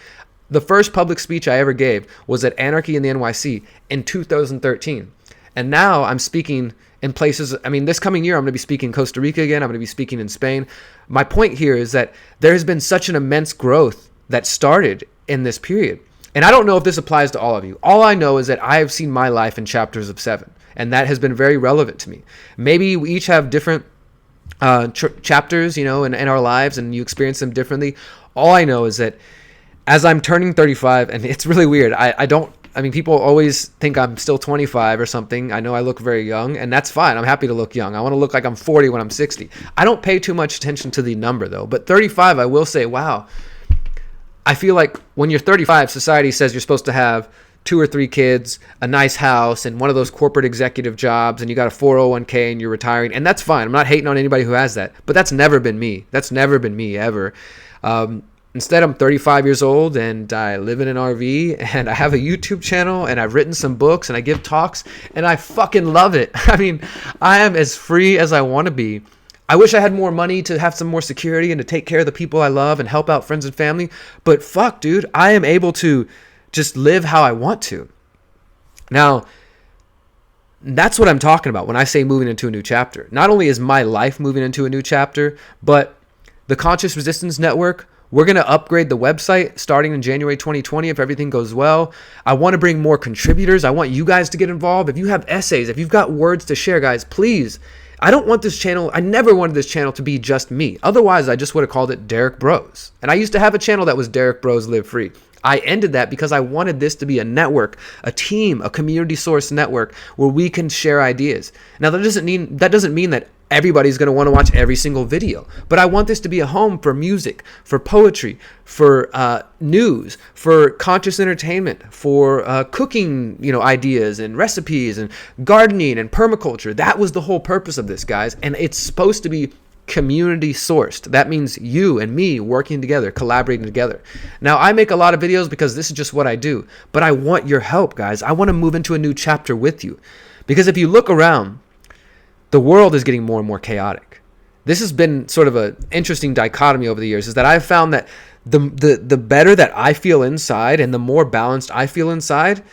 The first public speech I ever gave was at Anarchy in the NYC in 2013. And now I'm speaking in places, this coming year, I'm going to be speaking in Costa Rica again. I'm going to be speaking in Spain. My point here is that there has been such an immense growth that started in this period. And I don't know if this applies to all of you. All I know is that I have seen my life in chapters of 7. And that has been very relevant to me. Maybe we each have different chapters, in our lives, and you experience them differently. All I know is that as I'm turning 35, and it's really weird. People always think I'm still 25 or something. I know I look very young, and that's fine. I'm happy to look young. I want to look like I'm 40 when I'm 60. I don't pay too much attention to the number, though. But 35, I will say, wow. I feel like when you're 35, society says you're supposed to have 2 or 3 kids, a nice house, and one of those corporate executive jobs, and you got a 401k and you're retiring. And that's fine. I'm not hating on anybody who has that, but that's never been me. That's never been me ever. Instead, I'm 35 years old and I live in an RV and I have a YouTube channel and I've written some books and I give talks and I fucking love it. I am as free as I want to be. I wish I had more money to have some more security and to take care of the people I love and help out friends and family. But fuck, dude, I am able to just live how I want to. Now, that's what I'm talking about when I say moving into a new chapter. Not only is my life moving into a new chapter, but the Conscious Resistance Network, we're going to upgrade the website starting in January 2020 if everything goes well. I want to bring more contributors. I want you guys to get involved. If you have essays, if you've got words to share, guys, please. I never wanted this channel to be just me. Otherwise, I just would have called it Derrick Broze. And I used to have a channel that was Derrick Broze Live Free. I ended that because I wanted this to be a network, a team, a community source network where we can share ideas. Now, that doesn't mean that everybody's going to want to watch every single video, but I want this to be a home for music, for poetry, for news, for conscious entertainment, for cooking, ideas and recipes and gardening and permaculture. That was the whole purpose of this, guys. And it's supposed to be community sourced. That means you and me working together, collaborating together. Now, I make a lot of videos because this is just what I do, but I want your help, guys. I want to move into a new chapter with you, because if you look around, the world is getting more and more chaotic. This has been sort of an interesting dichotomy over the years, is that I've found that the better that I feel inside and the more balanced I feel inside,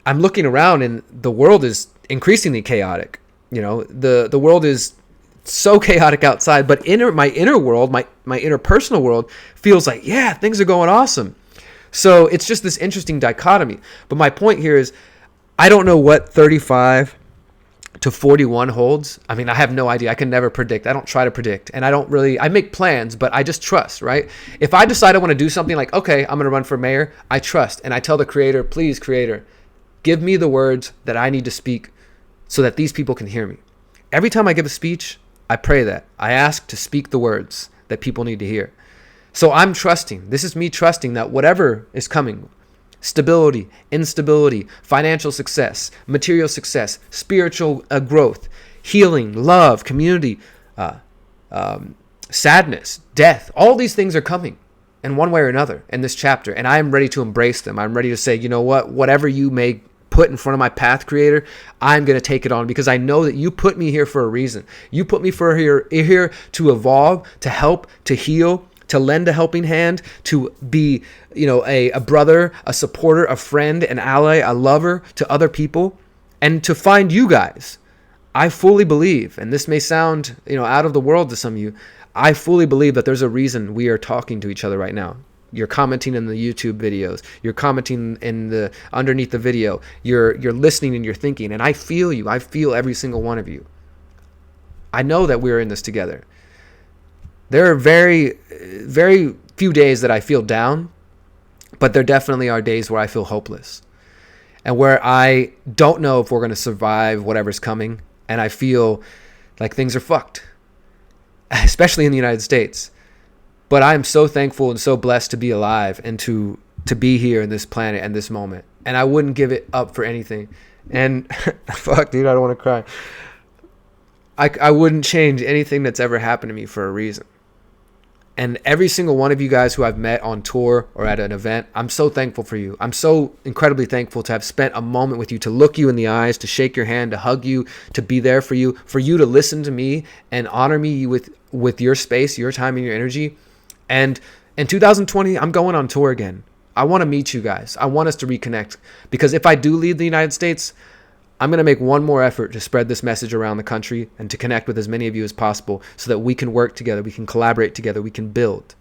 I'm looking around and the world is increasingly chaotic. The world is so chaotic outside, but my inner world, my interpersonal world feels like, yeah, things are going awesome. So it's just this interesting dichotomy. But my point here is, I don't know what 35 to 41 holds. I have no idea. I can never predict. I don't try to predict. And I make plans, but I just trust, right? If I decide I want to do something like, okay, I'm going to run for mayor, I trust. And I tell the creator, please, creator, Give me the words that I need to speak so that these people can hear me. Every time I give a speech, I pray that. I ask to speak the words that people need to hear. So I'm trusting. This is me trusting that whatever is coming, stability, instability, financial success, material success, spiritual growth, healing, love, community, sadness, death, all these things are coming in one way or another in this chapter. And I am ready to embrace them. I'm ready to say, you know what, whatever you may put in front of my path, Creator, I'm going to take it on, because I know that you put me here for a reason. You put me here to evolve, to help, to heal, to lend a helping hand, to be, a brother, a supporter, a friend, an ally, a lover to other people, and to find you guys. I fully believe, and this may sound, out of the world to some of you, I fully believe that there's a reason we are talking to each other right now. You're commenting in the YouTube videos. You're commenting underneath the video. You're listening and you're thinking. And I feel you. I feel every single one of you. I know that we're in this together. There are very, very few days that I feel down, but there definitely are days where I feel hopeless and where I don't know if we're going to survive whatever's coming. And I feel like things are fucked, especially in the United States. But I am so thankful and so blessed to be alive and to be here in this planet and this moment. And I wouldn't give it up for anything. And fuck, dude, I don't want to cry. I wouldn't change anything that's ever happened to me for a reason. And every single one of you guys who I've met on tour or at an event, I'm so thankful for you. I'm so incredibly thankful to have spent a moment with you, to look you in the eyes, to shake your hand, to hug you, to be there for you to listen to me and honor me with your space, your time, and your energy. And in 2020, I'm going on tour again. I want to meet you guys. I want us to reconnect, because if I do leave the United States, I'm going to make one more effort to spread this message around the country and to connect with as many of you as possible so that we can work together, we can collaborate together, we can build.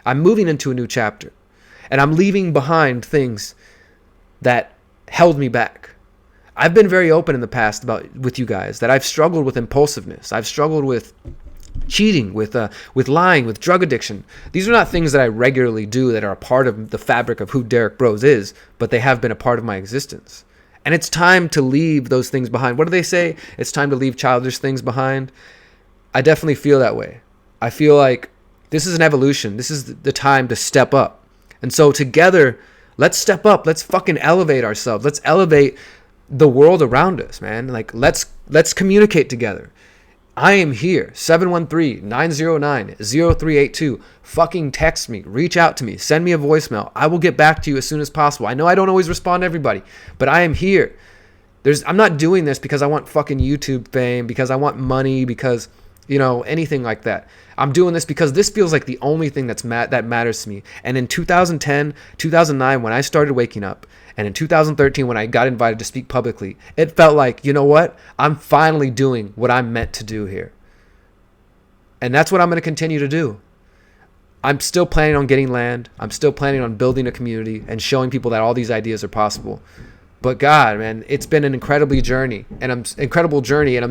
I'm moving into a new chapter, and I'm leaving behind things that held me back. I've been very open in the past with you guys that I've struggled with impulsiveness. I've struggled with cheating, with lying, with drug addiction. These are not things that I regularly do that are a part of the fabric of who Derrick Broze is, but they have been a part of my existence. And it's time to leave those things behind. What do they say? It's time to leave childish things behind. I definitely feel that way. I feel like this is an evolution. This is the time to step up. And so together, let's step up. Let's fucking elevate ourselves. Let's elevate the world around us, man. Like, let's communicate together. I am here, 713-909-0382. Fucking text me, reach out to me, send me a voicemail. I will get back to you as soon as possible. I know I don't always respond to everybody, but I am here. I'm not doing this because I want fucking YouTube fame, because I want money, because, anything like that. I'm doing this because this feels like the only thing that matters to me. And in 2010, 2009, when I started waking up, and in 2013, when I got invited to speak publicly, it felt like, you know what? I'm finally doing what I'm meant to do here. And that's what I'm going to continue to do. I'm still planning on getting land. I'm still planning on building a community and showing people that all these ideas are possible. But God, man, it's been an incredible journey, and I'm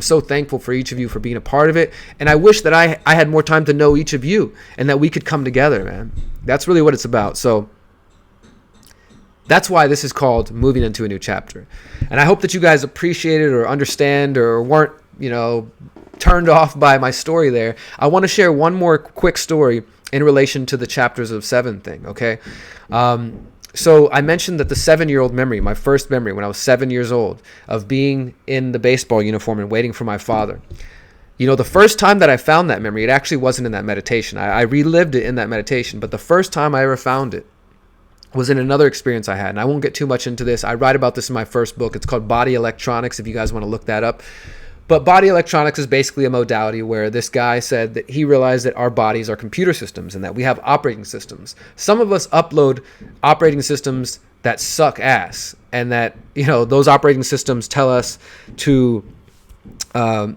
so thankful for each of you for being a part of it. And I wish that I had more time to know each of you and that we could come together, man. That's really what it's about. So that's why this is called Moving Into a New Chapter. And I hope that you guys appreciate it or understand or weren't, turned off by my story there. I want to share one more quick story in relation to the chapters of 7 thing, okay? So I mentioned that the 7-year-old memory, my first memory when I was 7 years old, of being in the baseball uniform and waiting for my father. The first time that I found that memory, it actually wasn't in that meditation. I relived it in that meditation, but the first time I ever found it was in another experience I had. And I won't get too much into this. I write about this in my first book. It's called Body Electronics, if you guys want to look that up. But body electronics is basically a modality where this guy said that he realized that our bodies are computer systems and that we have operating systems. Some of us upload operating systems that suck ass, and that, those operating systems tell us oh,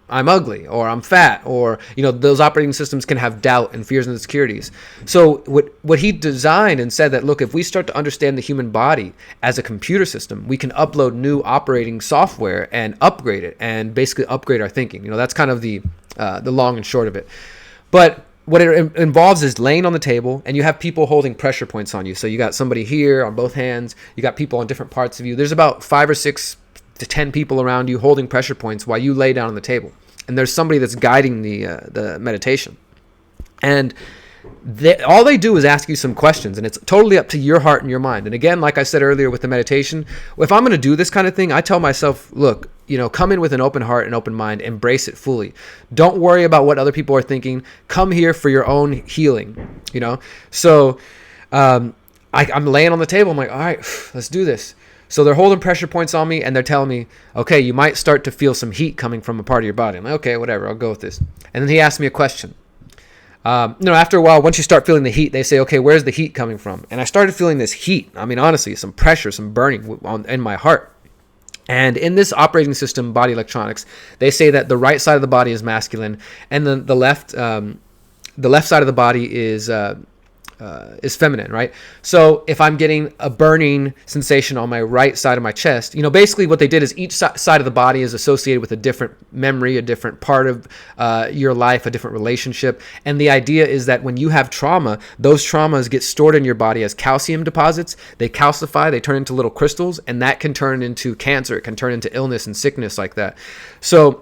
I'm ugly, or I'm fat, or, those operating systems can have doubt and fears and insecurities. So what he designed and said that, look, if we start to understand the human body as a computer system, we can upload new operating software and upgrade it and basically upgrade our thinking. That's kind of the long and short of it. But what it involves is laying on the table, and you have people holding pressure points on you. So you got somebody here on both hands. You got people on different parts of you. There's about 5 or 6 to 10 people around you holding pressure points while you lay down on the table. And there's somebody that's guiding the meditation. And all they do is ask you some questions, and it's totally up to your heart and your mind. And again, like I said earlier with the meditation, if I'm going to do this kind of thing, I tell myself, look, come in with an open heart and open mind, embrace it fully. Don't worry about what other people are thinking. Come here for your own healing, So I'm laying on the table. I'm like, all right, let's do this. So they're holding pressure points on me, and they're telling me, okay, you might start to feel some heat coming from a part of your body. I'm like, okay, whatever, I'll go with this. And then he asked me a question. After a while, once you start feeling the heat, they say, okay, where's the heat coming from? And I started feeling this heat. I mean, honestly, some pressure, some burning in my heart. And in this operating system, body electronics, they say that the right side of the body is masculine, and the left side of the body is feminine, right? So if I'm getting a burning sensation on my right side of my chest, basically what they did is each side of the body is associated with a different memory, a different part of your life, a different relationship. And the idea is that when you have trauma, those traumas get stored in your body as calcium deposits. They calcify, they turn into little crystals, and that can turn into cancer. It can turn into illness and sickness like that. So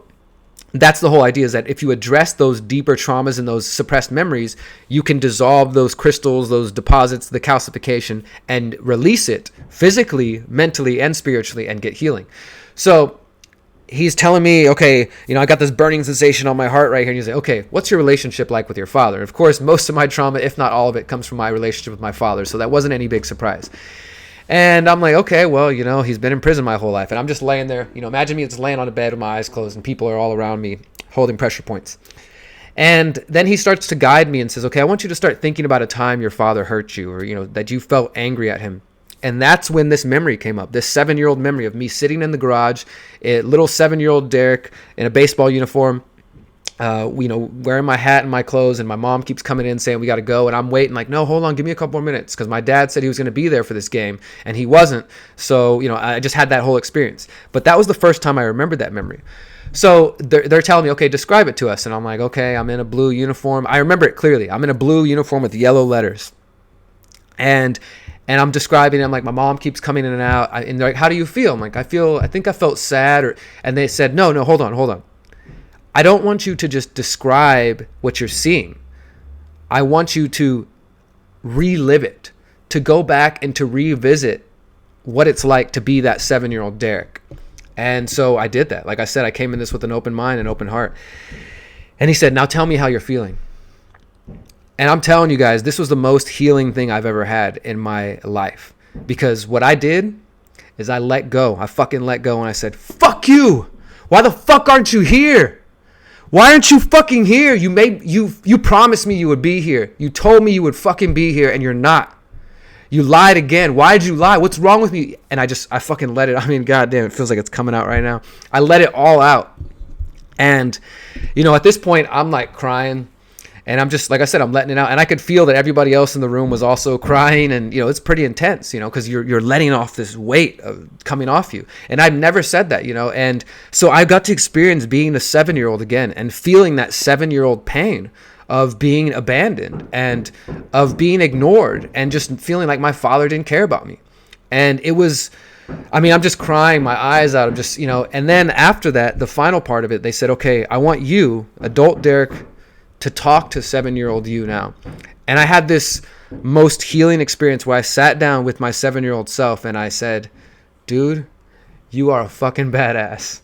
that's the whole idea, is that if you address those deeper traumas and those suppressed memories, you can dissolve those crystals, those deposits, the calcification, and release it physically, mentally, and spiritually, and get healing. So he's telling me, okay, I got this burning sensation on my heart right here. And you say, okay, what's your relationship like with your father? Of course, most of my trauma, if not all of it, comes from my relationship with my father. So that wasn't any big surprise. And I'm like, okay, well, he's been in prison my whole life. And I'm just laying there, imagine me just laying on a bed with my eyes closed and people are all around me holding pressure points. And then he starts to guide me and says, okay, I want you to start thinking about a time your father hurt you, or, that you felt angry at him. And that's when this memory came up, this 7-year-old memory of me sitting in the garage, a little 7-year-old Derrick in a baseball uniform, wearing my hat and my clothes, and my mom keeps coming in saying we got to go, and I'm waiting like, no, hold on, give me a couple more minutes, because my dad said he was going to be there for this game and he wasn't. So I just had that whole experience. But that was the first time I remembered that memory. So they're telling me, okay, describe it to us. And I'm like, okay, I'm in a blue uniform. I remember it clearly. I'm in a blue uniform with yellow letters, and I'm describing it. I'm like, my mom keeps coming in and out, and they're like, how do you feel? I'm like, I think I felt sad. And they said, no, hold on. I don't want you to just describe what you're seeing. I want you to relive it, to go back and to revisit what it's like to be that 7-year-old Derrick. And so I did that. Like I said, I came in this with an open mind and open heart. And he said, now tell me how you're feeling. And I'm telling you guys, this was the most healing thing I've ever had in my life. Because what I did is I let go. I fucking let go, and I said, fuck you. Why the fuck aren't you here? Why aren't you fucking here? You promised me you would be here. You told me you would fucking be here, and you're not. You lied again. Why did you lie? What's wrong with me? And I fucking let it. I mean, goddamn, it feels like it's coming out right now. I let it all out. And, at this point, I'm like crying. And I'm just, like I said, I'm letting it out. And I could feel that everybody else in the room was also crying. And, it's pretty intense, because you're letting off this weight coming off you. And I've never said that, And so I got to experience being the 7-year-old again and feeling that 7-year-old pain of being abandoned and of being ignored and just feeling like my father didn't care about me. And it was, I'm just crying my eyes out. I'm just, and then after that, the final part of it, they said, okay, I want you, adult Derrick, to talk to 7-year-old you now. And I had this most healing experience where I sat down with my 7-year-old self and I said, dude, you are a fucking badass.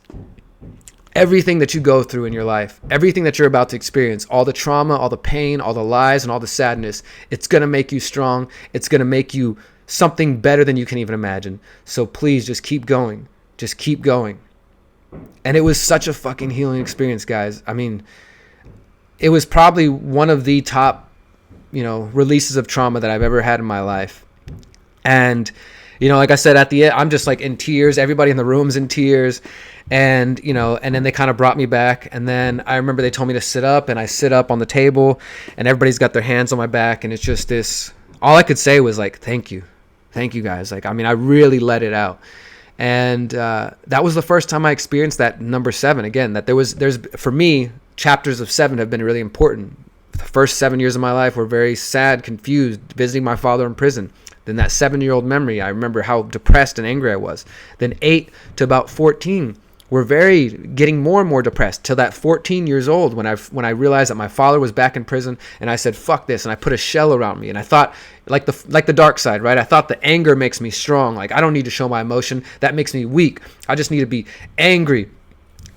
Everything that you go through in your life, everything that you're about to experience, all the trauma, all the pain, all the lies, and all the sadness, it's going to make you strong. It's going to make you something better than you can even imagine. So please just keep going. Just keep going. And it was such a fucking healing experience, guys. It was probably one of the top, releases of trauma that I've ever had in my life. And, like I said, at the end, I'm just like in tears. Everybody in the room's in tears. And, and then they kind of brought me back. And then I remember they told me to sit up, and I sit up on the table, and everybody's got their hands on my back. And it's just this, all I could say was like, thank you. Thank you, guys. I really let it out. And that was the first time I experienced that number 7 again, that there's, for me, chapters of 7 have been really important The first 7 years of my life were very sad, confused, visiting my father in prison. Then that 7-year-old memory, I remember how depressed and angry I was. Then 8 to about 14 were getting more and more depressed, till that 14 years old when I realized that my father was back in prison, and I said, fuck this, and I put a shell around me. And I thought, like the dark side, right? I thought the anger makes me strong. Like, I don't need to show my emotion. That makes me weak. I just need to be angry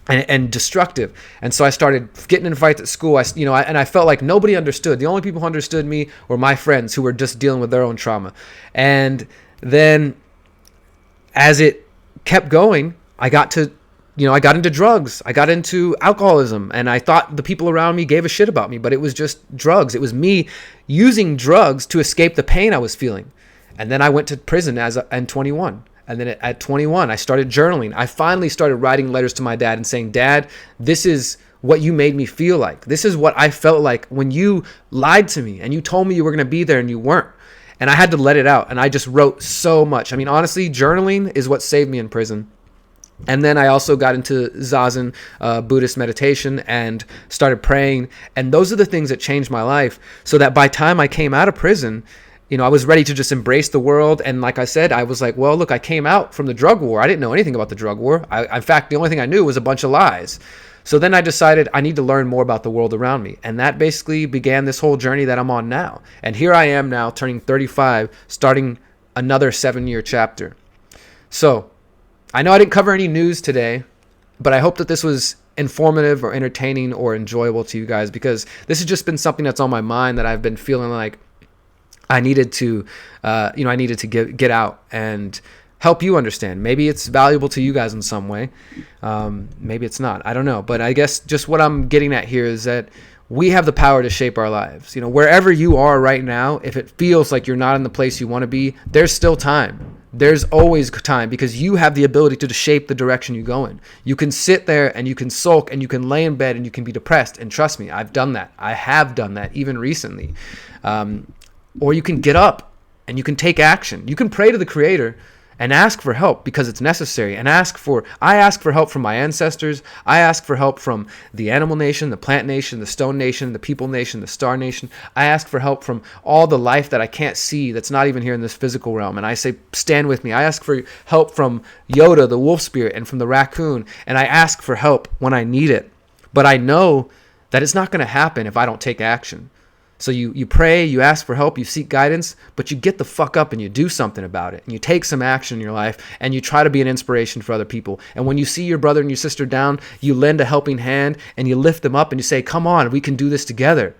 and destructive. And so I started getting in fights at school. And I felt like nobody understood. The only people who understood me were my friends, who were just dealing with their own trauma. And then as it kept going, I got into drugs. I got into alcoholism, and I thought the people around me gave a shit about me, but it was just drugs. It was me using drugs to escape the pain I was feeling. And then I went to prison at 21. And then at 21, I started journaling. I finally started writing letters to my dad and saying, Dad, this is what you made me feel like. This is what I felt like when you lied to me and you told me you were going to be there and you weren't. And I had to let it out. And I just wrote so much. I mean, honestly, journaling is what saved me in prison. And then I also got into Zazen, Buddhist meditation, and started praying. And those are the things that changed my life, so that by the time I came out of prison, I was ready to just embrace the world. And like I said, I was like, well, look, I came out from the drug war. I didn't know anything about the drug war. In fact, the only thing I knew was a bunch of lies. So then I decided I need to learn more about the world around me. And that basically began this whole journey that I'm on now. And here I am now, turning 35, starting another 7-year chapter. So I know I didn't cover any news today, but I hope that this was informative or entertaining or enjoyable to you guys, because this has just been something that's on my mind that I've been feeling like I needed to, get out and help you understand. Maybe it's valuable to you guys in some way. Maybe it's not. I don't know. But I guess just what I'm getting at here is that we have the power to shape our lives. Wherever you are right now, if it feels like you're not in the place you want to be, there's still time. There's always time, because you have the ability to shape the direction you go in. You can sit there and you can sulk and you can lay in bed and you can be depressed. And trust me, I've done that. I have done that even recently. Or you can get up and you can take action. You can pray to the Creator and ask for help, because it's necessary. And I ask for help from my ancestors. I ask for help from the animal nation, the plant nation, the stone nation, the people nation, the star nation. I ask for help from all the life that I can't see, that's not even here in this physical realm. And I say, stand with me. I ask for help from Yoda, the wolf spirit, and from the raccoon. And I ask for help when I need it. But I know that it's not going to happen if I don't take action. So you pray, you ask for help, you seek guidance, but you get the fuck up and you do something about it. And you take some action in your life, and you try to be an inspiration for other people. And when you see your brother and your sister down, you lend a helping hand and you lift them up and you say, come on, we can do this together.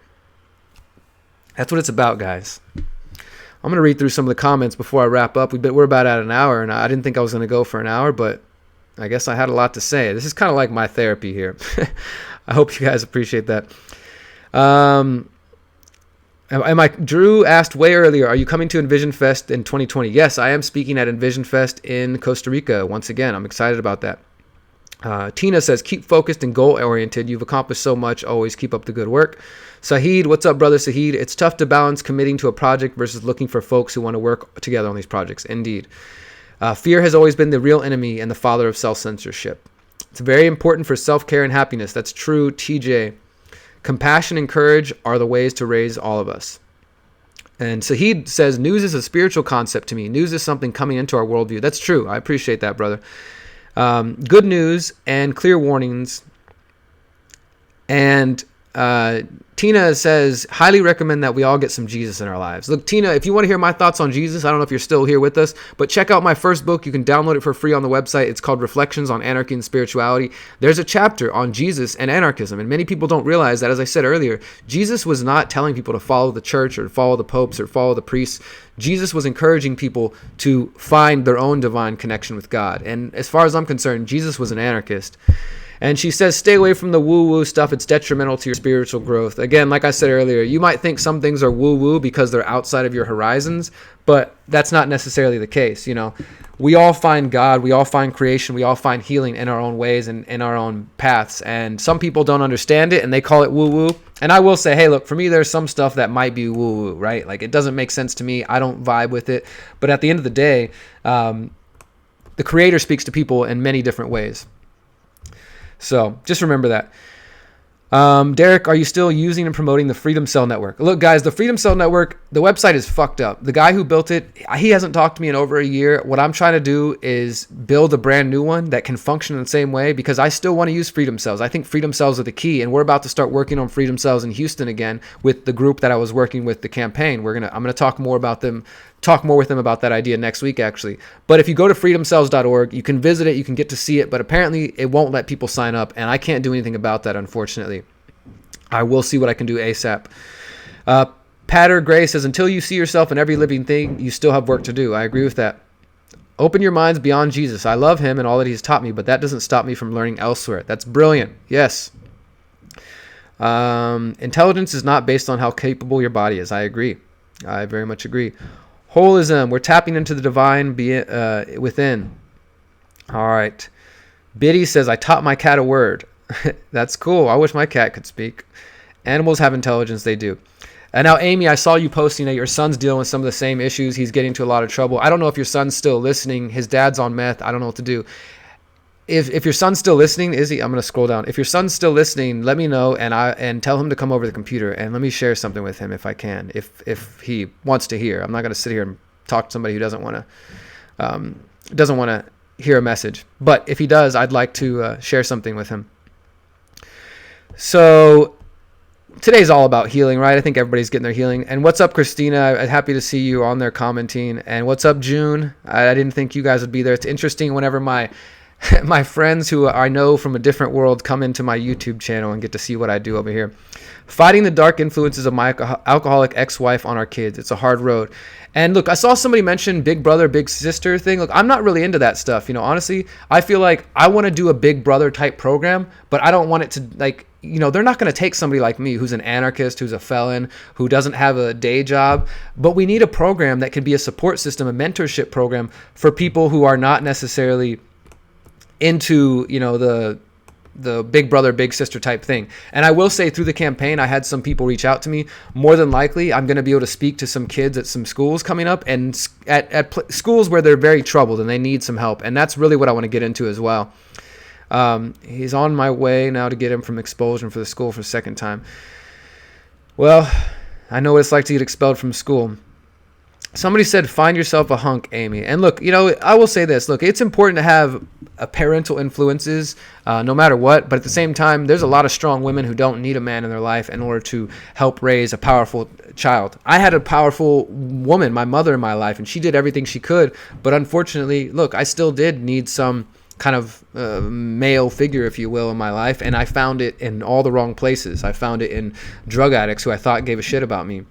That's what it's about, guys. I'm going to read through some of the comments before I wrap up. We're about at an hour, and I didn't think I was going to go for an hour, but I guess I had a lot to say. This is kind of like my therapy here. I hope you guys appreciate that. Drew asked way earlier, are you coming to Envision Fest in 2020? Yes, I am speaking at Envision Fest in Costa Rica. Once again, I'm excited about that. Tina says, keep focused and goal-oriented. You've accomplished so much. Always keep up the good work. Sahid, what's up, brother Sahid? It's tough to balance committing to a project versus looking for folks who want to work together on these projects. Indeed. Fear has always been the real enemy and the father of self-censorship. It's very important for self-care and happiness. That's true, TJ. Compassion and courage are the ways to raise all of us. And Sahid says, news is a spiritual concept to me. News is something coming into our worldview. That's true. I appreciate that, brother. Good news and clear warnings. And Tina says, highly recommend that we all get some Jesus in our lives. Look, Tina, if you want to hear my thoughts on Jesus, I don't know if you're still here with us, but check out my first book. You can download it for free on the website. It's called Reflections on Anarchy and Spirituality. There's a chapter on Jesus and anarchism, and many people don't realize that, as I said earlier, Jesus was not telling people to follow the church or follow the popes or follow the priests. Jesus was encouraging people to find their own divine connection with God. And as far as I'm concerned, Jesus was an anarchist. And she says, stay away from the woo-woo stuff. It's detrimental to your spiritual growth. Again, like I said earlier, you might think some things are woo-woo because they're outside of your horizons, but that's not necessarily the case. We all find God, we all find creation, we all find healing in our own ways and in our own paths. And some people don't understand it and they call it woo-woo. And I will say, hey, look, for me, there's some stuff that might be woo-woo, right? Like, it doesn't make sense to me. I don't vibe with it. But at the end of the day, the Creator speaks to people in many different ways. So just remember that. Derrick, are you still using and promoting the Freedom Cell Network? Look, guys, the Freedom Cell Network, the website is fucked up. The guy who built it, he hasn't talked to me in over a year. What I'm trying to do is build a brand new one that can function in the same way, because I still want to use Freedom Cells. I think Freedom Cells are the key, and we're about to start working on Freedom Cells in Houston again with the group that I was working with, the campaign. I'm gonna talk more with them about that idea next week, actually. But if you go to freedomcells.org, you can visit it, you can get to see it, but apparently it won't let people sign up, and I can't do anything about that, unfortunately. I will see what I can do ASAP. Patter Gray says, until you see yourself in every living thing, you still have work to do. I agree with that. Open your minds beyond Jesus. I love him and all that he's taught me, but that doesn't stop me from learning elsewhere. That's brilliant. Yes. Intelligence is not based on how capable your body is. I agree. I very much agree. Holism. We're tapping into the divine within. All right. Biddy says, I taught my cat a word. That's cool. I wish my cat could speak. Animals have intelligence. They do. And now, Amy, I saw you posting that your son's dealing with some of the same issues. He's getting into a lot of trouble. I don't know if your son's still listening. His dad's on meth. I don't know what to do. If your son's still listening, is he? I'm going to scroll down. If your son's still listening, let me know and tell him to come over to the computer and let me share something with him if I can. If he wants to hear, I'm not going to sit here and talk to somebody who doesn't want to hear a message. But if he does, I'd like to share something with him. So today's all about healing, right? I think everybody's getting their healing. And what's up, Christina? I'm happy to see you on there commenting. And what's up, June? I didn't think you guys would be there. It's interesting whenever my friends who I know from a different world come into my YouTube channel and get to see what I do over here. Fighting the dark influences of my alcoholic ex-wife on our kids. It's a hard road. And look, I saw somebody mention big brother, big sister thing. Look, I'm not really into that stuff. Honestly, I feel like I want to do a big brother type program, but I don't want it to they're not going to take somebody like me who's an anarchist, who's a felon, who doesn't have a day job. But we need a program that can be a support system, a mentorship program for people who are not necessarily into, the big brother, big sister type thing. And I will say, through the campaign, I had some people reach out to me. More than likely, I'm going to be able to speak to some kids at some schools coming up, and at schools where they're very troubled and they need some help. And that's really what I want to get into as well. He's on my way now to get him from expulsion for the school for the second time. Well, I know what it's like to get expelled from school. Somebody said, find yourself a hunk, Amy. And look, I will say this. Look, it's important to have parental influences no matter what. But at the same time, there's a lot of strong women who don't need a man in their life in order to help raise a powerful child. I had a powerful woman, my mother, in my life, and she did everything she could. But unfortunately, look, I still did need some kind of male figure, if you will, in my life. And I found it in all the wrong places. I found it in drug addicts who I thought gave a shit about me.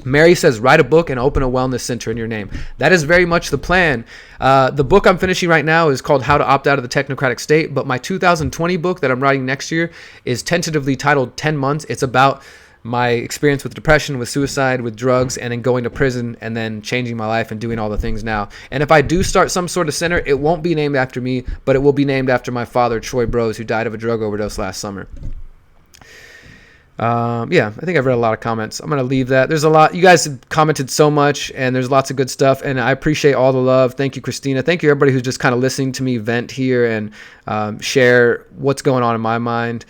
Mary says, write a book and open a wellness center in your name. That is very much the plan. The book I'm finishing right now is called How to Opt Out of the Technocratic State, but my 2020 book that I'm writing next year is tentatively titled 10 Months. It's about my experience with depression, with suicide, with drugs, and then going to prison and then changing my life and doing all the things now. And if I do start some sort of center, it won't be named after me, but it will be named after my father, Troy Broze, who died of a drug overdose last summer. I think I've read a lot of comments. I'm going to leave that. There's a lot. You guys have commented so much, and there's lots of good stuff, and I appreciate all the love. Thank you, Christina. Thank you, everybody who's just kind of listening to me vent here and share what's going on in my mind.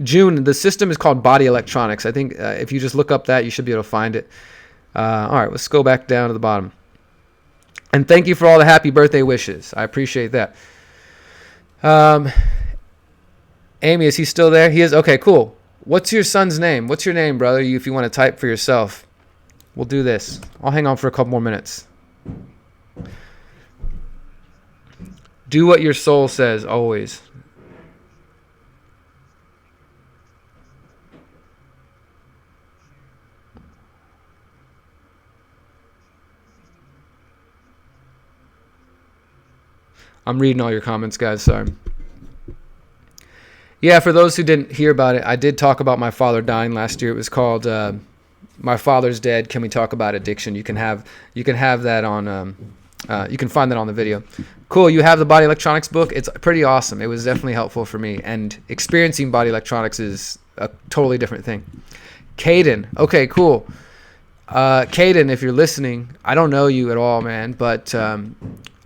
June, the system is called Body Electronics. I think if you just look up that, you should be able to find it. All right, let's go back down to the bottom. And thank you for all the happy birthday wishes. I appreciate that. Amy, is he still there? He is? Okay, cool. What's your son's name? What's your name, brother? If you want to type for yourself. We'll do this. I'll hang on for a couple more minutes. Do what your soul says, always. I'm reading all your comments, guys. Sorry. Yeah, for those who didn't hear about it, I did talk about my father dying last year. It was called "My Father's Dead. Can We Talk About Addiction?" You can have that on. You can find that on the video. Cool. You have the Body Electronics book. It's pretty awesome. It was definitely helpful for me. And experiencing body electronics is a totally different thing. Caden. Okay, cool. Caden, if you're listening, I don't know you at all, man, but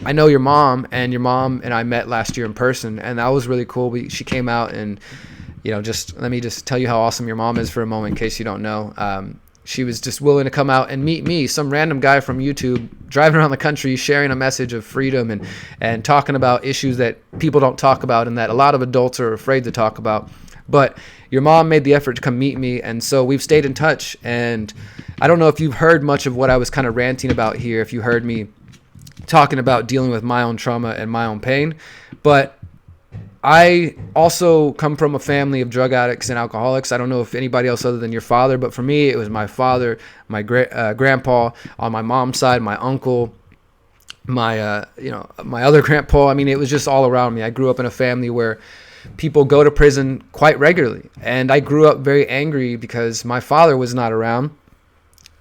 I know your mom and I met last year in person, and that was really cool. She came out and just let me just tell you how awesome your mom is for a moment, in case you don't know. She was just willing to come out and meet me, some random guy from YouTube, driving around the country, sharing a message of freedom and talking about issues that people don't talk about and that a lot of adults are afraid to talk about. But your mom made the effort to come meet me, and so we've stayed in touch. And I don't know if you've heard much of what I was kind of ranting about here, if you heard me talking about dealing with my own trauma and my own pain, but I also come from a family of drug addicts and alcoholics. I don't know if anybody else other than your father, but for me, it was my father, my grandpa on my mom's side, my uncle, my my other grandpa. I mean, it was just all around me. I grew up in a family where people go to prison quite regularly, and I grew up very angry because my father was not around.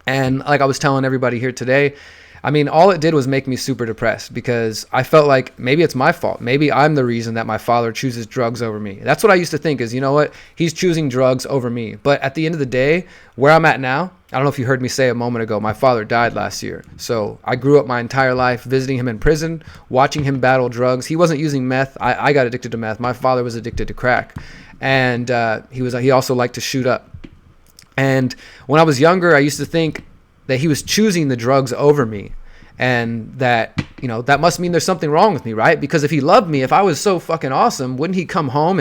And like I was telling everybody here today, I mean, all it did was make me super depressed because I felt like maybe it's my fault. Maybe I'm the reason that my father chooses drugs over me. That's what I used to think is, you know what? He's choosing drugs over me. But at the end of the day, where I'm at now, I don't know if you heard me say a moment ago, my father died last year. So I grew up my entire life visiting him in prison, watching him battle drugs. He wasn't using meth. I got addicted to meth. My father was addicted to crack. And he also liked to shoot up. And when I was younger, I used to think that he was choosing the drugs over me, and that, that must mean there's something wrong with me, right? Because if he loved me, if I was so fucking awesome, wouldn't he come home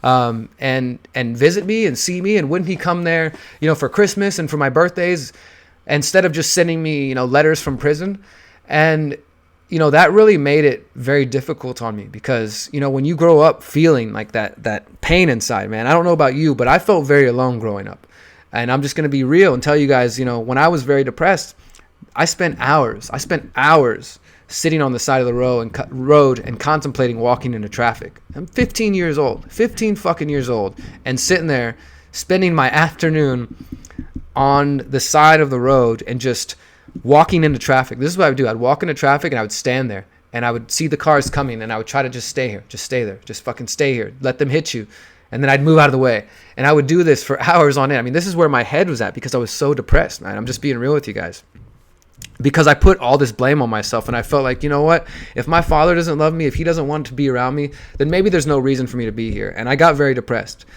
and visit me and see me? And wouldn't he come there, for Christmas and for my birthdays, instead of just sending me, letters from prison? And, that really made it very difficult on me because, when you grow up feeling like that pain inside, man, I don't know about you, but I felt very alone growing up. And I'm just going to be real and tell you guys, when I was very depressed, I spent hours sitting on the side of the road and contemplating walking into traffic. I'm 15 fucking years old, and sitting there spending my afternoon on the side of the road and just walking into traffic. This is what I would do. I'd walk into traffic and I would stand there and I would see the cars coming and I would try to just stay here, just stay there, just fucking stay here, let them hit you. And then I'd move out of the way. And I would do this for hours on end. I mean, this is where my head was at because I was so depressed, man. I'm just being real with you guys. Because I put all this blame on myself, and I felt like, you know what? If my father doesn't love me, if he doesn't want to be around me, then maybe there's no reason for me to be here. And I got very depressed.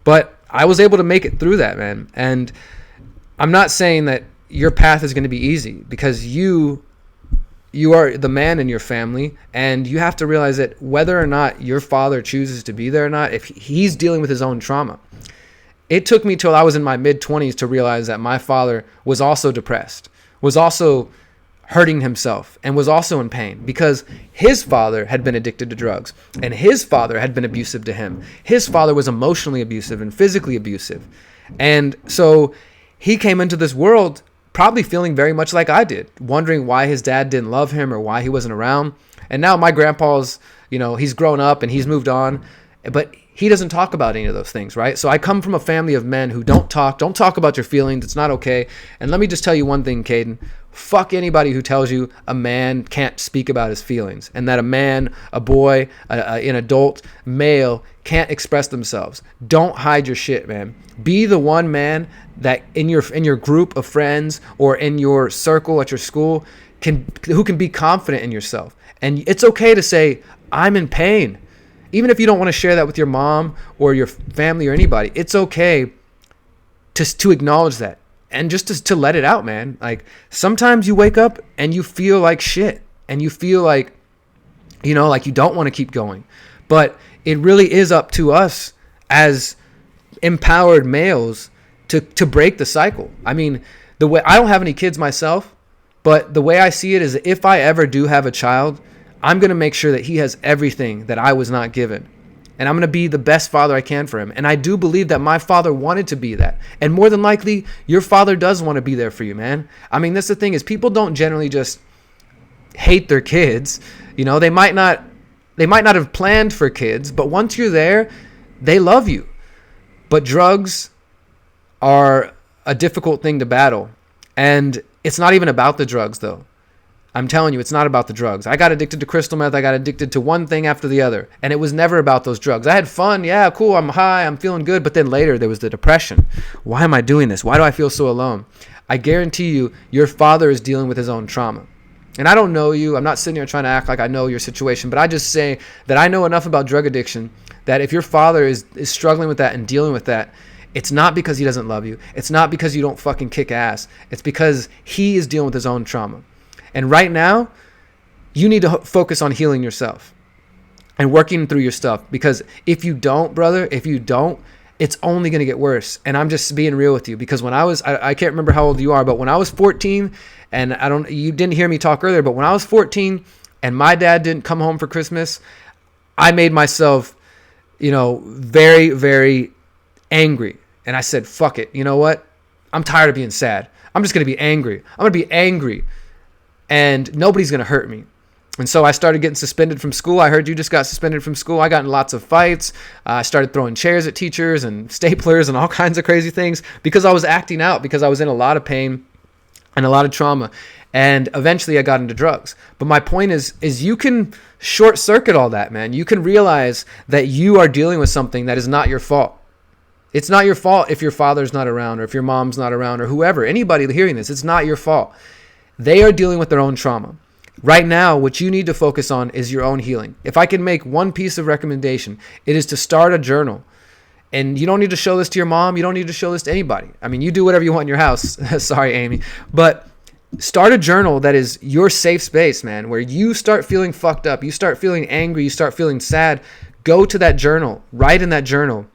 But I was able to make it through that, man. And I'm not saying that your path is going to be easy, because you are the man in your family, and you have to realize that whether or not your father chooses to be there or not, if he's dealing with his own trauma. It took me till I was in my mid-20s to realize that my father was also depressed, was also hurting himself, and was also in pain because his father had been addicted to drugs and his father had been abusive to him. His father was emotionally abusive and physically abusive. And so he came into this world probably feeling very much like I did, wondering why his dad didn't love him or why he wasn't around. And now my grandpa's, he's grown up and he's moved on, but he doesn't talk about any of those things, right? So I come from a family of men who don't talk about your feelings. It's not okay. And let me just tell you one thing, Caden. Fuck anybody who tells you a man can't speak about his feelings and that a man, a boy, an adult male can't express themselves. Don't hide your shit, man. Be the one man that in your group of friends or in your circle at your school who can be confident in yourself. And it's okay to say, I'm in pain. Even if you don't want to share that with your mom or your family or anybody, it's okay to acknowledge that and just to let it out, man. Like sometimes you wake up and you feel like shit and you feel like, like you don't want to keep going. But it really is up to us as empowered males to break the cycle. I mean, the way I don't have any kids myself, but the way I see it is if I ever do have a child, I'm going to make sure that he has everything that I was not given. And I'm going to be the best father I can for him. And I do believe that my father wanted to be that. And more than likely, your father does want to be there for you, man. I mean, that's the thing is people don't generally just hate their kids. They might not have planned for kids, but once you're there, they love you. But drugs are a difficult thing to battle. And it's not even about the drugs, though. I'm telling you, it's not about the drugs. I got addicted to crystal meth. I got addicted to one thing after the other. And it was never about those drugs. I had fun. Yeah, cool. I'm high. I'm feeling good. But then later there was the depression. Why am I doing this? Why do I feel so alone? I guarantee you, your father is dealing with his own trauma. And I don't know you. I'm not sitting here trying to act like I know your situation, but I just say that I know enough about drug addiction that if your father is struggling with that and dealing with that, it's not because he doesn't love you. It's not because you don't fucking kick ass. It's because he is dealing with his own trauma. And right now, you need to focus on healing yourself and working through your stuff. Because if you don't, brother, it's only going to get worse. And I'm just being real with you, because when I can't remember how old you are, but when I was 14, and you didn't hear me talk earlier, but when I was 14 and my dad didn't come home for Christmas, I made myself, very, very angry. And I said, fuck it. You know what? I'm tired of being sad. I'm just going to be angry. I'm going to be angry, and nobody's going to hurt me. And so I started getting suspended from school. I heard you just got suspended from school. I got in lots of fights. I started throwing chairs at teachers and staplers and all kinds of crazy things because I was acting out, because I was in a lot of pain and a lot of trauma. And eventually I got into drugs. But my point is you can short circuit all that, man. You can realize that you are dealing with something that is not your fault. It's not your fault if your father's not around, or if your mom's not around, or whoever, anybody hearing this. It's not your fault. They are dealing with their own trauma. Right now, what you need to focus on is your own healing. If I can make one piece of recommendation, it is to start a journal. And you don't need to show this to your mom. You don't need to show this to anybody. I mean, you do whatever you want in your house. Sorry, Amy. But start a journal that is your safe space, man, where you start feeling fucked up. You start feeling angry. You start feeling sad. Go to that journal. Write in that journal.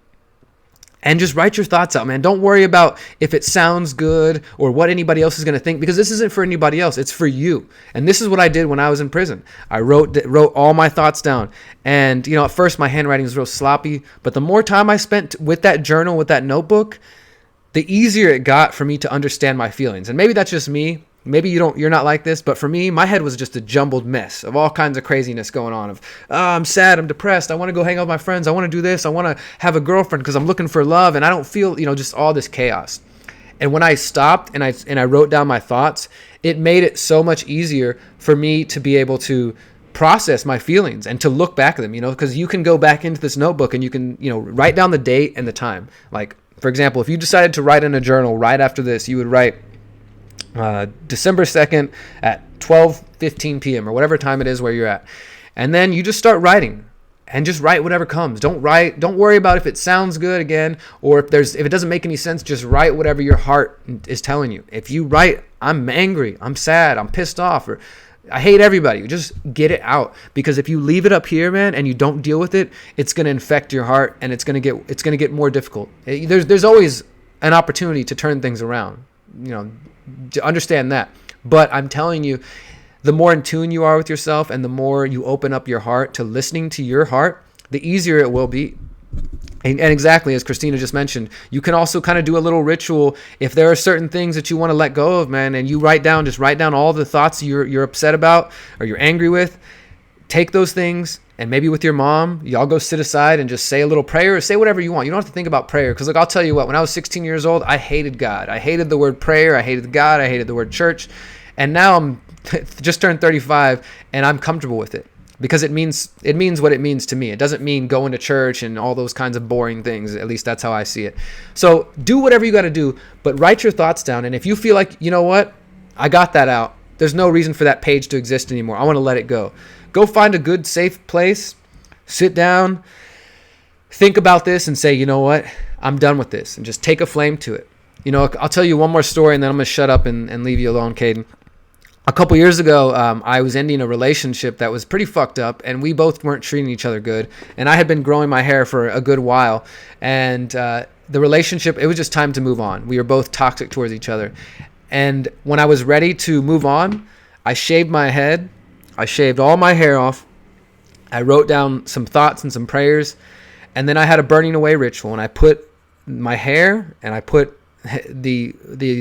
And just write your thoughts out, man. Don't worry about if it sounds good or what anybody else is going to think, because this isn't for anybody else. It's for you. And this is what I did when I was in prison. I wrote all my thoughts down. And, at first my handwriting was real sloppy. But the more time I spent with that journal, with that notebook, the easier it got for me to understand my feelings. And maybe that's just me. Maybe you're not like this, but for me, my head was just a jumbled mess of all kinds of craziness going on. Of, I'm sad, I'm depressed, I want to go hang out with my friends, I want to do this, I want to have a girlfriend because I'm looking for love, and I don't feel, just all this chaos. And when I stopped and I wrote down my thoughts, it made it so much easier for me to be able to process my feelings and to look back at them, because you can go back into this notebook and you can, write down the date and the time. Like, for example, if you decided to write in a journal right after this, you would write December 2nd at 12:15 p.m. or whatever time it is where you're at. And then you just start writing, and just write whatever comes. Don't worry about if it sounds good again, or if it doesn't make any sense. Just write whatever your heart is telling you. If you write, I'm angry, I'm sad, I'm pissed off, or I hate everybody, just get it out. Because if you leave it up here, man, and you don't deal with it, it's going to infect your heart, and it's going to get more difficult. There's always an opportunity to turn things around, to understand that. But I'm telling you, the more in tune you are with yourself, and the more you open up your heart to listening to your heart, the easier it will be. And exactly as Christina just mentioned, you can also kind of do a little ritual. If there are certain things that you want to let go of, man, and you write down all the thoughts you're upset about or you're angry with, take those things, and maybe with your mom, y'all go sit aside and just say a little prayer, or say whatever you want. You don't have to think about prayer, because I'll tell you what, when I was 16 years old, I hated God. I hated the word prayer. I hated God. I hated the word church. And now I'm just turned 35, and I'm comfortable with it, because it means what it means to me. It doesn't mean going to church and all those kinds of boring things. At least that's how I see it. So do whatever you got to do, but write your thoughts down. And if you feel like, you know what, I got that out, there's no reason for that page to exist anymore, I want to let it go. Go find a good, safe place, sit down, think about this, and say, you know what, I'm done with this, and just take a flame to it. I'll tell you one more story, and then I'm going to shut up and leave you alone, Caden. A couple years ago, I was ending a relationship that was pretty fucked up, and we both weren't treating each other good. And I had been growing my hair for a good while, and the relationship, it was just time to move on. We were both toxic towards each other. And when I was ready to move on, I shaved my head. I shaved all my hair off. I wrote down some thoughts and some prayers, and then I had a burning away ritual, and I put my hair and I put the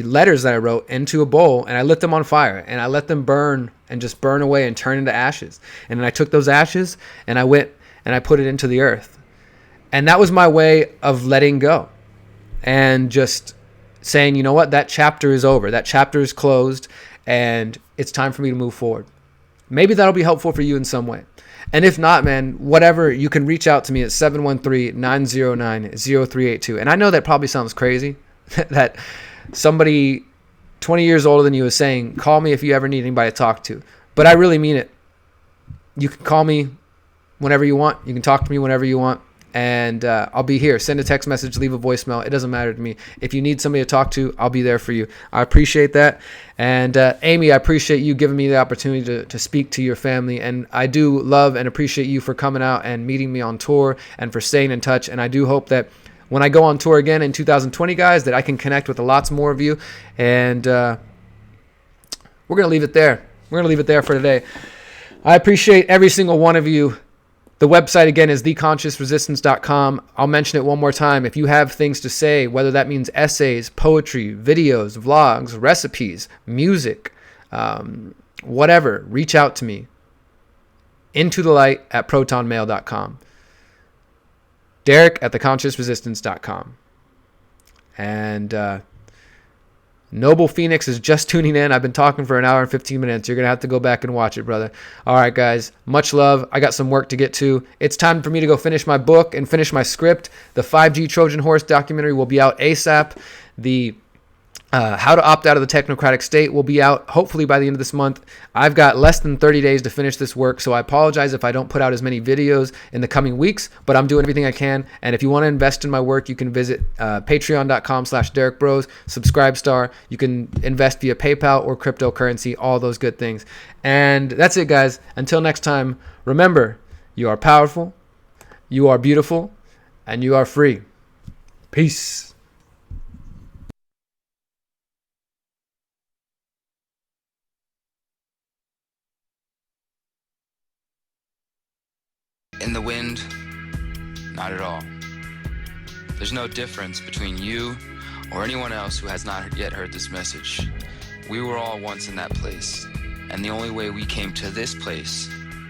letters that I wrote into a bowl, and I lit them on fire, and I let them burn and just burn away and turn into ashes. And then I took those ashes and I went and I put it into the earth. And that was my way of letting go and just saying, you know what, that chapter is over. That chapter is closed, and it's time for me to move forward. Maybe that'll be helpful for you in some way. And if not, man, whatever, you can reach out to me at 713-909-0382. And I know that probably sounds crazy, that somebody 20 years older than you is saying, call me if you ever need anybody to talk to. But I really mean it. You can call me whenever you want. You can talk to me whenever you want. And I'll be here. Send a text message, leave a voicemail. It doesn't matter to me. If you need somebody to talk to, I'll be there for you. I appreciate that. And Amy, I appreciate you giving me the opportunity to speak to your family. And I do love and appreciate you for coming out and meeting me on tour and for staying in touch. And I do hope that when I go on tour again in 2020, guys, that I can connect with lots more of you. And we're going to leave it there. We're going to leave it there for today. I appreciate every single one of you. The website, again, is theconsciousresistance.com. I'll mention it one more time. If you have things to say, whether that means essays, poetry, videos, vlogs, recipes, music, whatever, reach out to me. intothelight@protonmail.com. Derrick at theconsciousresistance.com. And Noble Phoenix is just tuning in. I've been talking for an hour and 15 minutes. You're going to have to go back and watch it, brother. All right, guys. Much love. I got some work to get to. It's time for me to go finish my book and finish my script. The 5G Trojan Horse documentary will be out ASAP. The How to Opt Out of the Technocratic State will be out hopefully by the end of this month. I've got less than 30 days to finish this work, so I apologize if I don't put out as many videos in the coming weeks, but I'm doing everything I can. And if you want to invest in my work, you can visit patreon.com/Derrick Broze, Subscribestar. You can invest via PayPal or cryptocurrency, all those good things. And that's it, guys. Until next time, remember, you are powerful, you are beautiful, and you are free. Peace. In the wind? Not at all. There's no difference between you or anyone else who has not yet heard this message. We were all once in that place, and the only way we came to this place,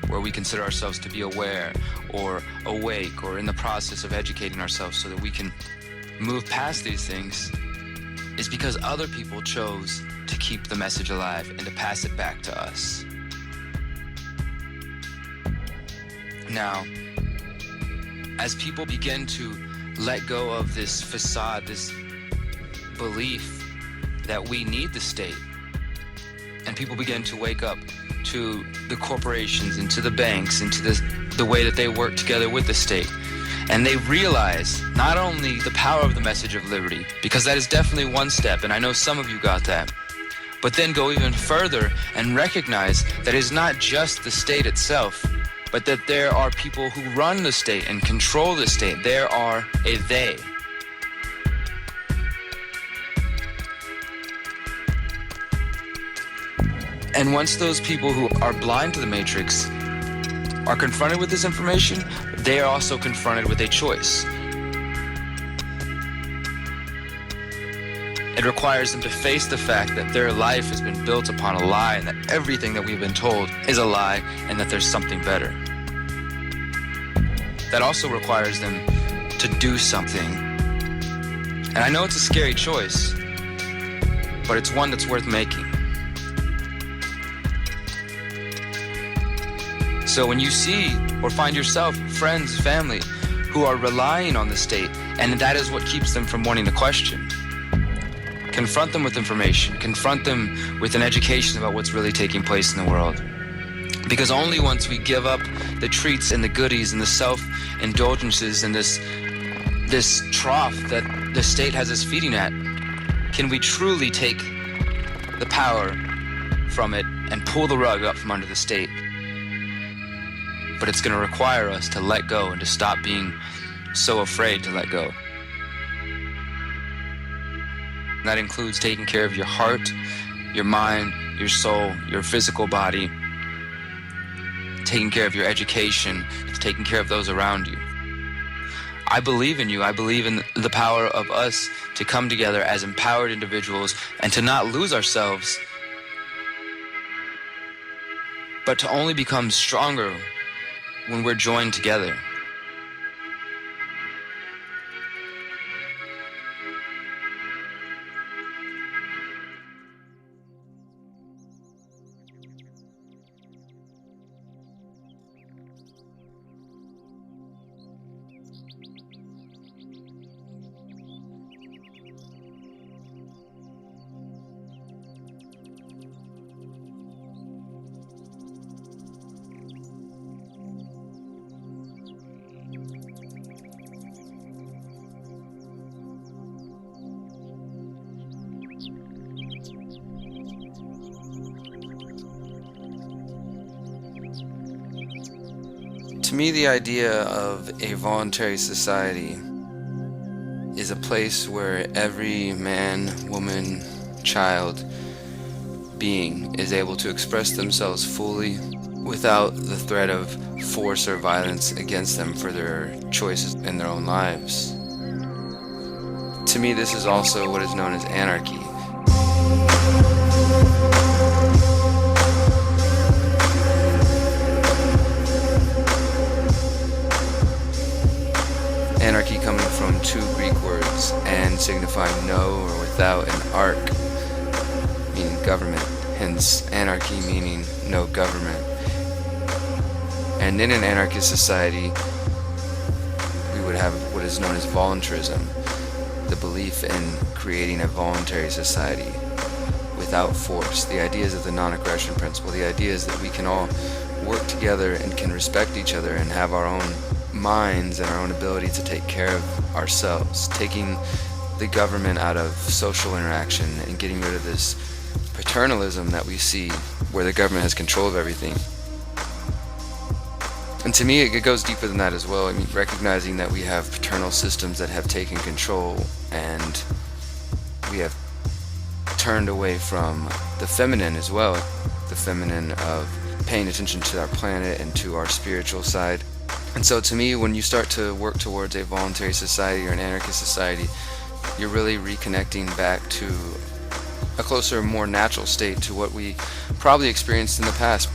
where we consider ourselves to be aware or awake or in the process of educating ourselves so that we can move past these things, is because other people chose to keep the message alive and to pass it back to us. Now, as people begin to let go of this facade, this belief that we need the state, and people begin to wake up to the corporations and to the banks and to the way that they work together with the state, and they realize not only the power of the message of liberty, because that is definitely one step, and I know some of you got that, but then go even further and recognize that it is not just the state itself, but that there are people who run the state and control the state. There are a they. And once those people who are blind to the matrix are confronted with this information, they are also confronted with a choice. It requires them to face the fact that their life has been built upon a lie, and that everything that we've been told is a lie, and that there's something better. That also requires them to do something. And I know it's a scary choice, but it's one that's worth making. So when you see or find yourself, friends, family, who are relying on the state, and that is what keeps them from wanting to question, confront them with information. Confront them with an education about what's really taking place in the world. Because only once we give up the treats and the goodies and the self-indulgences and this trough that the state has us feeding at, can we truly take the power from it and pull the rug up from under the state. But it's going to require us to let go and to stop being so afraid to let go. That includes taking care of your heart, your mind, your soul, your physical body, taking care of your education, taking care of those around you. I believe in you. I believe in the power of us to come together as empowered individuals and to not lose ourselves, but to only become stronger when we're joined together. To me, the idea of a voluntary society is a place where every man, woman, child, being is able to express themselves fully without the threat of force or violence against them for their choices in their own lives. To me, this is also what is known as anarchy. Anarchy coming from two Greek words, and signifying no or without, and arc meaning government, hence anarchy meaning no government. And in an anarchist society, we would have what is known as voluntarism, the belief in creating a voluntary society without force. The ideas of the non-aggression principle, the ideas that we can all work together and can respect each other and have our own minds and our own ability to take care of ourselves, taking the government out of social interaction and getting rid of this paternalism that we see where the government has control of everything. And to me, it goes deeper than that as well. I mean, recognizing that we have paternal systems that have taken control, and we have turned away from the feminine as well, the feminine of paying attention to our planet and to our spiritual side. And so to me, when you start to work towards a voluntary society or an anarchist society, you're really reconnecting back to a closer, more natural state to what we probably experienced in the past.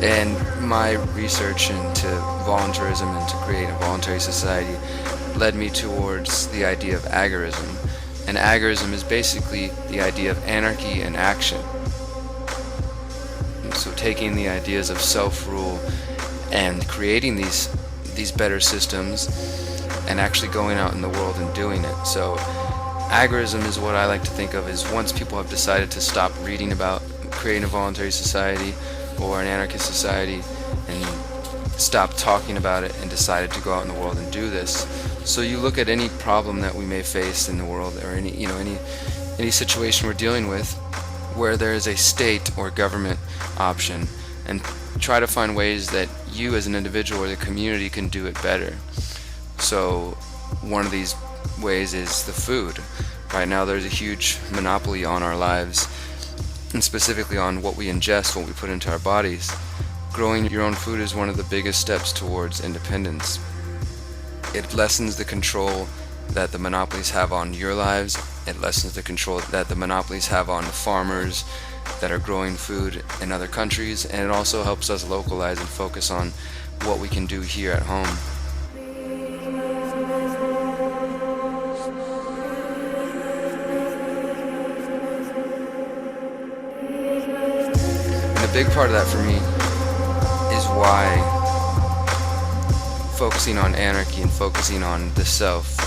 And my research into voluntarism and to create a voluntary society led me towards the idea of agorism. And agorism is basically the idea of anarchy in action. And so taking the ideas of self-rule and creating these better systems and actually going out in the world and doing it. So agorism is what I like to think of as once people have decided to stop reading about creating a voluntary society or an anarchist society and stop talking about it and decided to go out in the world and do this. So you look at any problem that we may face in the world, or any situation we're dealing with where there is a state or government option, and try to find ways that you as an individual or the community can do it better. So one of these ways is the food. Right now there's a huge monopoly on our lives, and specifically on what we ingest, what we put into our bodies. Growing your own food is one of the biggest steps towards independence. It lessens the control that the monopolies have on your lives. It lessens the control that the monopolies have on the farmers that are growing food in other countries, and it also helps us localize and focus on what we can do here at home. A big part of that for me is why focusing on anarchy and focusing on the self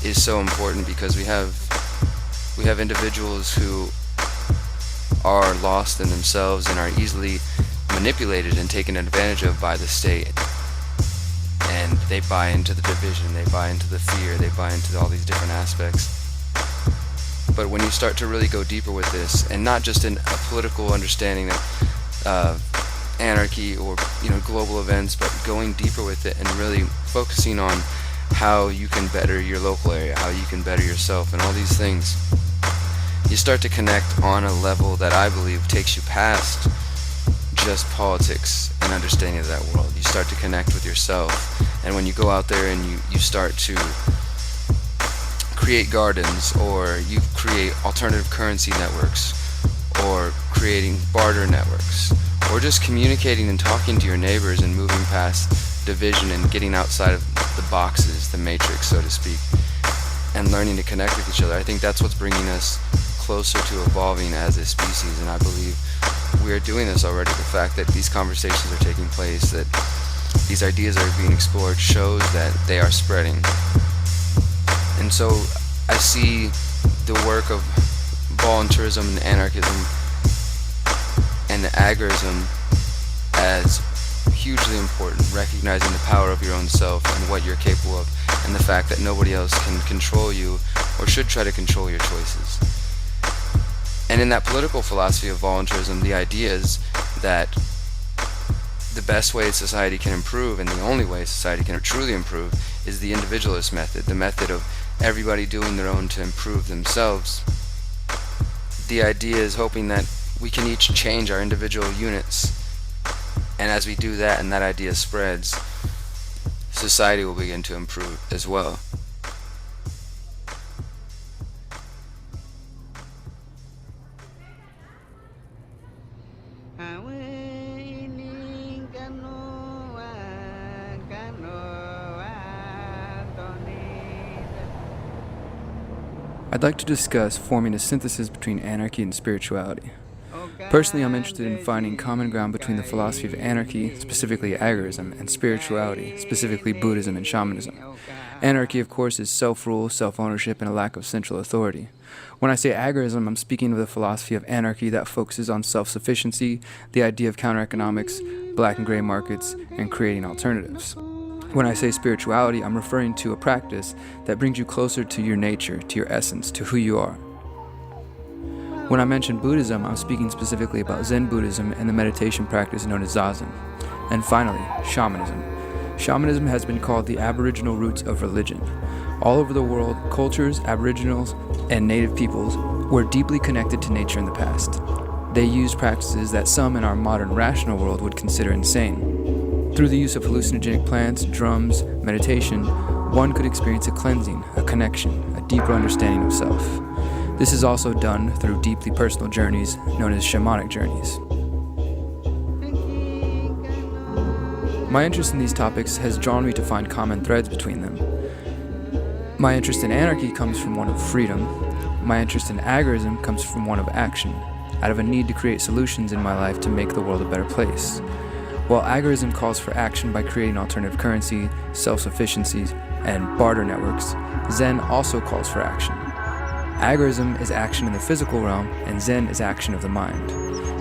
is so important, because we have individuals who are lost in themselves and are easily manipulated and taken advantage of by the state, and they buy into the division, they buy into the fear, they buy into all these different aspects. But when you start to really go deeper with this, and not just in a political understanding of anarchy or global events, but going deeper with it and really focusing on how you can better your local area, how you can better yourself, and all these things, you start to connect on a level that I believe takes you past just politics and understanding of that world. You start to connect with yourself, and when you go out there and you start to create gardens, or you create alternative currency networks, or creating barter networks, or just communicating and talking to your neighbors and moving past division and getting outside of the boxes, the matrix, so to speak, and learning to connect with each other. I think that's what's bringing us closer to evolving as a species, and I believe we are doing this already. The fact that these conversations are taking place, that these ideas are being explored, shows that they are spreading. And so I see the work of voluntarism and anarchism agorism as hugely important, recognizing the power of your own self and what you're capable of, and the fact that nobody else can control you or should try to control your choices. And in that political philosophy of voluntarism, the idea is that the best way society can improve, and the only way society can truly improve, is the individualist method, the method of everybody doing their own to improve themselves. The idea is hoping that we can each change our individual units, and as we do that and that idea spreads, society will begin to improve as well. I'd like to discuss forming a synthesis between anarchy and spirituality. Personally, I'm interested in finding common ground between the philosophy of anarchy, specifically agorism, and spirituality, specifically Buddhism and shamanism. Anarchy, of course, is self-rule, self-ownership, and a lack of central authority. When I say agorism, I'm speaking of the philosophy of anarchy that focuses on self-sufficiency, the idea of counter-economics, black and gray markets, and creating alternatives. When I say spirituality, I'm referring to a practice that brings you closer to your nature, to your essence, to who you are. When I mention Buddhism, I'm speaking specifically about Zen Buddhism and the meditation practice known as Zazen. And finally, shamanism. Shamanism has been called the aboriginal roots of religion. All over the world, cultures, aboriginals, and native peoples were deeply connected to nature in the past. They used practices that some in our modern rational world would consider insane. Through the use of hallucinogenic plants, drums, meditation, one could experience a cleansing, a connection, a deeper understanding of self. This is also done through deeply personal journeys known as shamanic journeys. My interest in these topics has drawn me to find common threads between them. My interest in anarchy comes from one of freedom. My interest in agorism comes from one of action, out of a need to create solutions in my life to make the world a better place. While agorism calls for action by creating alternative currency, self-sufficiencies, and barter networks, Zen also calls for action. Agorism is action in the physical realm, and Zen is action of the mind.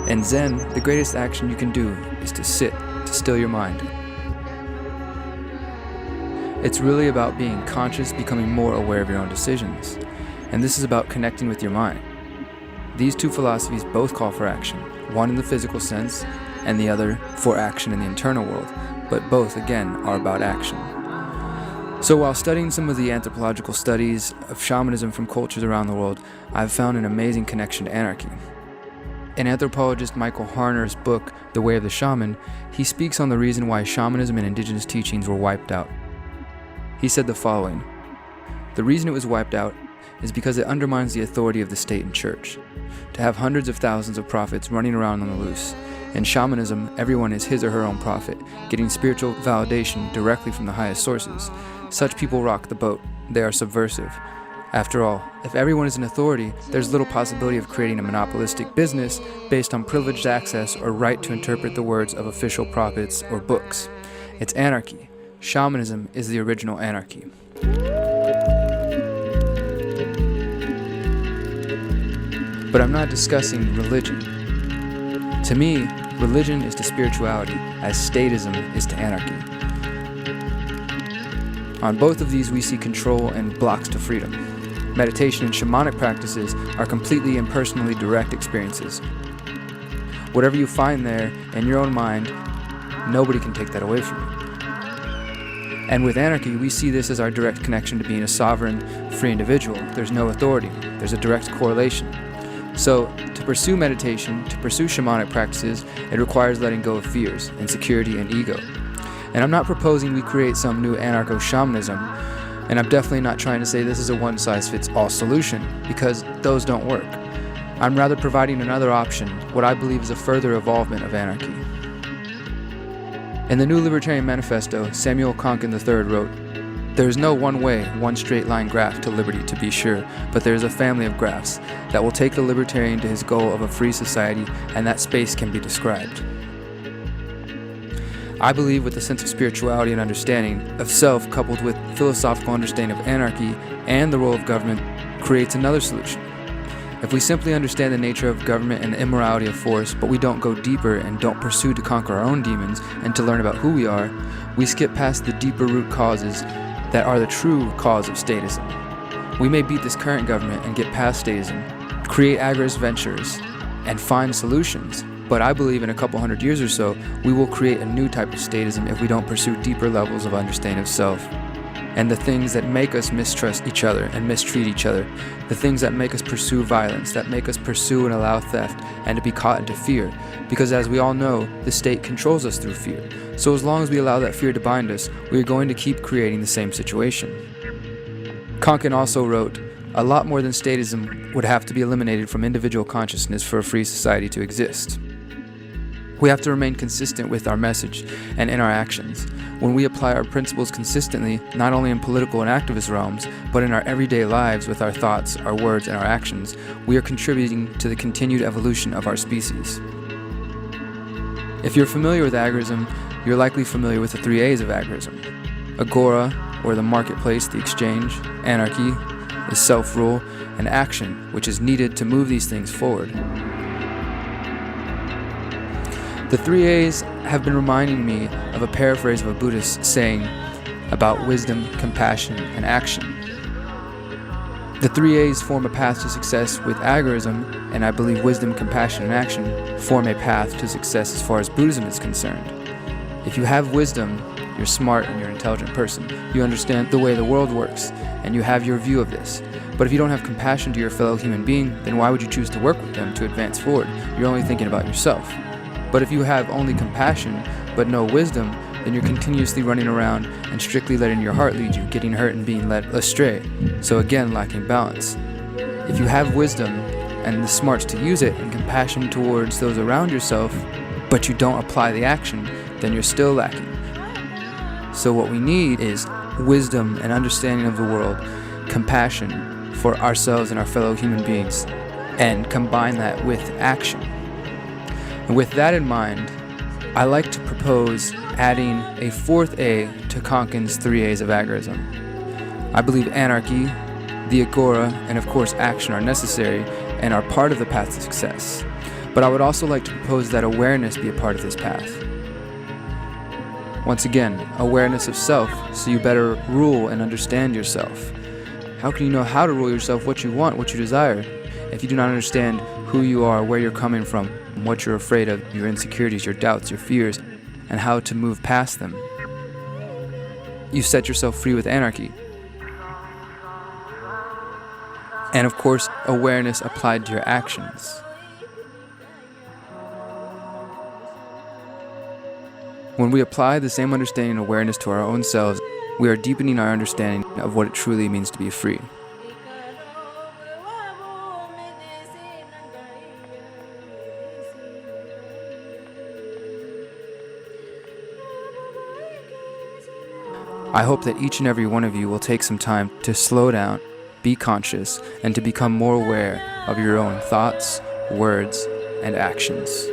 In Zen, the greatest action you can do is to sit, to still your mind. It's really about being conscious, becoming more aware of your own decisions. And this is about connecting with your mind. These two philosophies both call for action, one in the physical sense, and the other for action in the internal world, but both, again, are about action. So while studying some of the anthropological studies of shamanism from cultures around the world, I've found an amazing connection to anarchy. In anthropologist Michael Harner's book, The Way of the Shaman, he speaks on the reason why shamanism and indigenous teachings were wiped out. He said the following: "The reason it was wiped out is because it undermines the authority of the state and church. To have hundreds of thousands of prophets running around on the loose. In shamanism, everyone is his or her own prophet, getting spiritual validation directly from the highest sources. Such people rock the boat. They are subversive. After all, if everyone is an authority, there's little possibility of creating a monopolistic business based on privileged access or right to interpret the words of official prophets or books. It's anarchy. Shamanism is the original anarchy." But I'm not discussing religion. To me, religion is to spirituality as statism is to anarchy. On both of these, we see control and blocks to freedom. Meditation and shamanic practices are completely impersonally direct experiences. Whatever you find there in your own mind, nobody can take that away from you. And with anarchy, we see this as our direct connection to being a sovereign, free individual. There's no authority. There's a direct correlation. So, to pursue meditation, to pursue shamanic practices, it requires letting go of fears, insecurity, and ego. And I'm not proposing we create some new anarcho-shamanism, and I'm definitely not trying to say this is a one-size-fits-all solution, because those don't work. I'm rather providing another option, what I believe is a further evolvement of anarchy. In the New Libertarian Manifesto, Samuel Konkin III wrote, "There is no one way, one straight line graph to liberty, to be sure, but there is a family of graphs that will take the libertarian to his goal of a free society, and that space can be described." I believe with a sense of spirituality and understanding of self coupled with philosophical understanding of anarchy and the role of government creates another solution. If we simply understand the nature of government and the immorality of force, but we don't go deeper and don't pursue to conquer our own demons and to learn about who we are, we skip past the deeper root causes that are the true cause of statism. We may beat this current government and get past statism, create agorist ventures, and find solutions, but I believe in a couple hundred years or so, we will create a new type of statism if we don't pursue deeper levels of understanding of self. And the things that make us mistrust each other and mistreat each other, the things that make us pursue violence, that make us pursue and allow theft, and to be caught into fear. Because as we all know, the state controls us through fear. So as long as we allow that fear to bind us, we are going to keep creating the same situation. Konkin also wrote, "A lot more than statism would have to be eliminated from individual consciousness for a free society to exist." We have to remain consistent with our message and in our actions. When we apply our principles consistently, not only in political and activist realms, but in our everyday lives with our thoughts, our words, and our actions, we are contributing to the continued evolution of our species. If you're familiar with agorism, you're likely familiar with the 3 A's of agorism. Agora, or the marketplace, the exchange; anarchy is self-rule; and action, which is needed to move these things forward. The 3 A's have been reminding me of a paraphrase of a Buddhist saying about wisdom, compassion, and action. The 3 A's form a path to success with agorism, and I believe wisdom, compassion, and action form a path to success as far as Buddhism is concerned. If you have wisdom, you're smart and you're an intelligent person. You understand the way the world works, and you have your view of this. But if you don't have compassion to your fellow human being, then why would you choose to work with them to advance forward? You're only thinking about yourself. But if you have only compassion, but no wisdom, then you're continuously running around and strictly letting your heart lead you, getting hurt and being led astray. So again, lacking balance. If you have wisdom and the smarts to use it and compassion towards those around yourself, but you don't apply the action, then you're still lacking. So what we need is wisdom and understanding of the world, compassion for ourselves and our fellow human beings, and combine that with action. And with that in mind, I like to propose adding a 4th A to Konkin's 3 A's of agorism. I believe anarchy, the agora, and of course action are necessary and are part of the path to success. But I would also like to propose that awareness be a part of this path. Once again, awareness of self, so you better rule and understand yourself. How can you know how to rule yourself, what you want, what you desire, if you do not understand who you are, where you're coming from, what you're afraid of, your insecurities, your doubts, your fears, and how to move past them? You set yourself free with anarchy. And of course, awareness applied to your actions. When we apply the same understanding and awareness to our own selves, we are deepening our understanding of what it truly means to be free. I hope that each and every one of you will take some time to slow down, be conscious, and to become more aware of your own thoughts, words, and actions.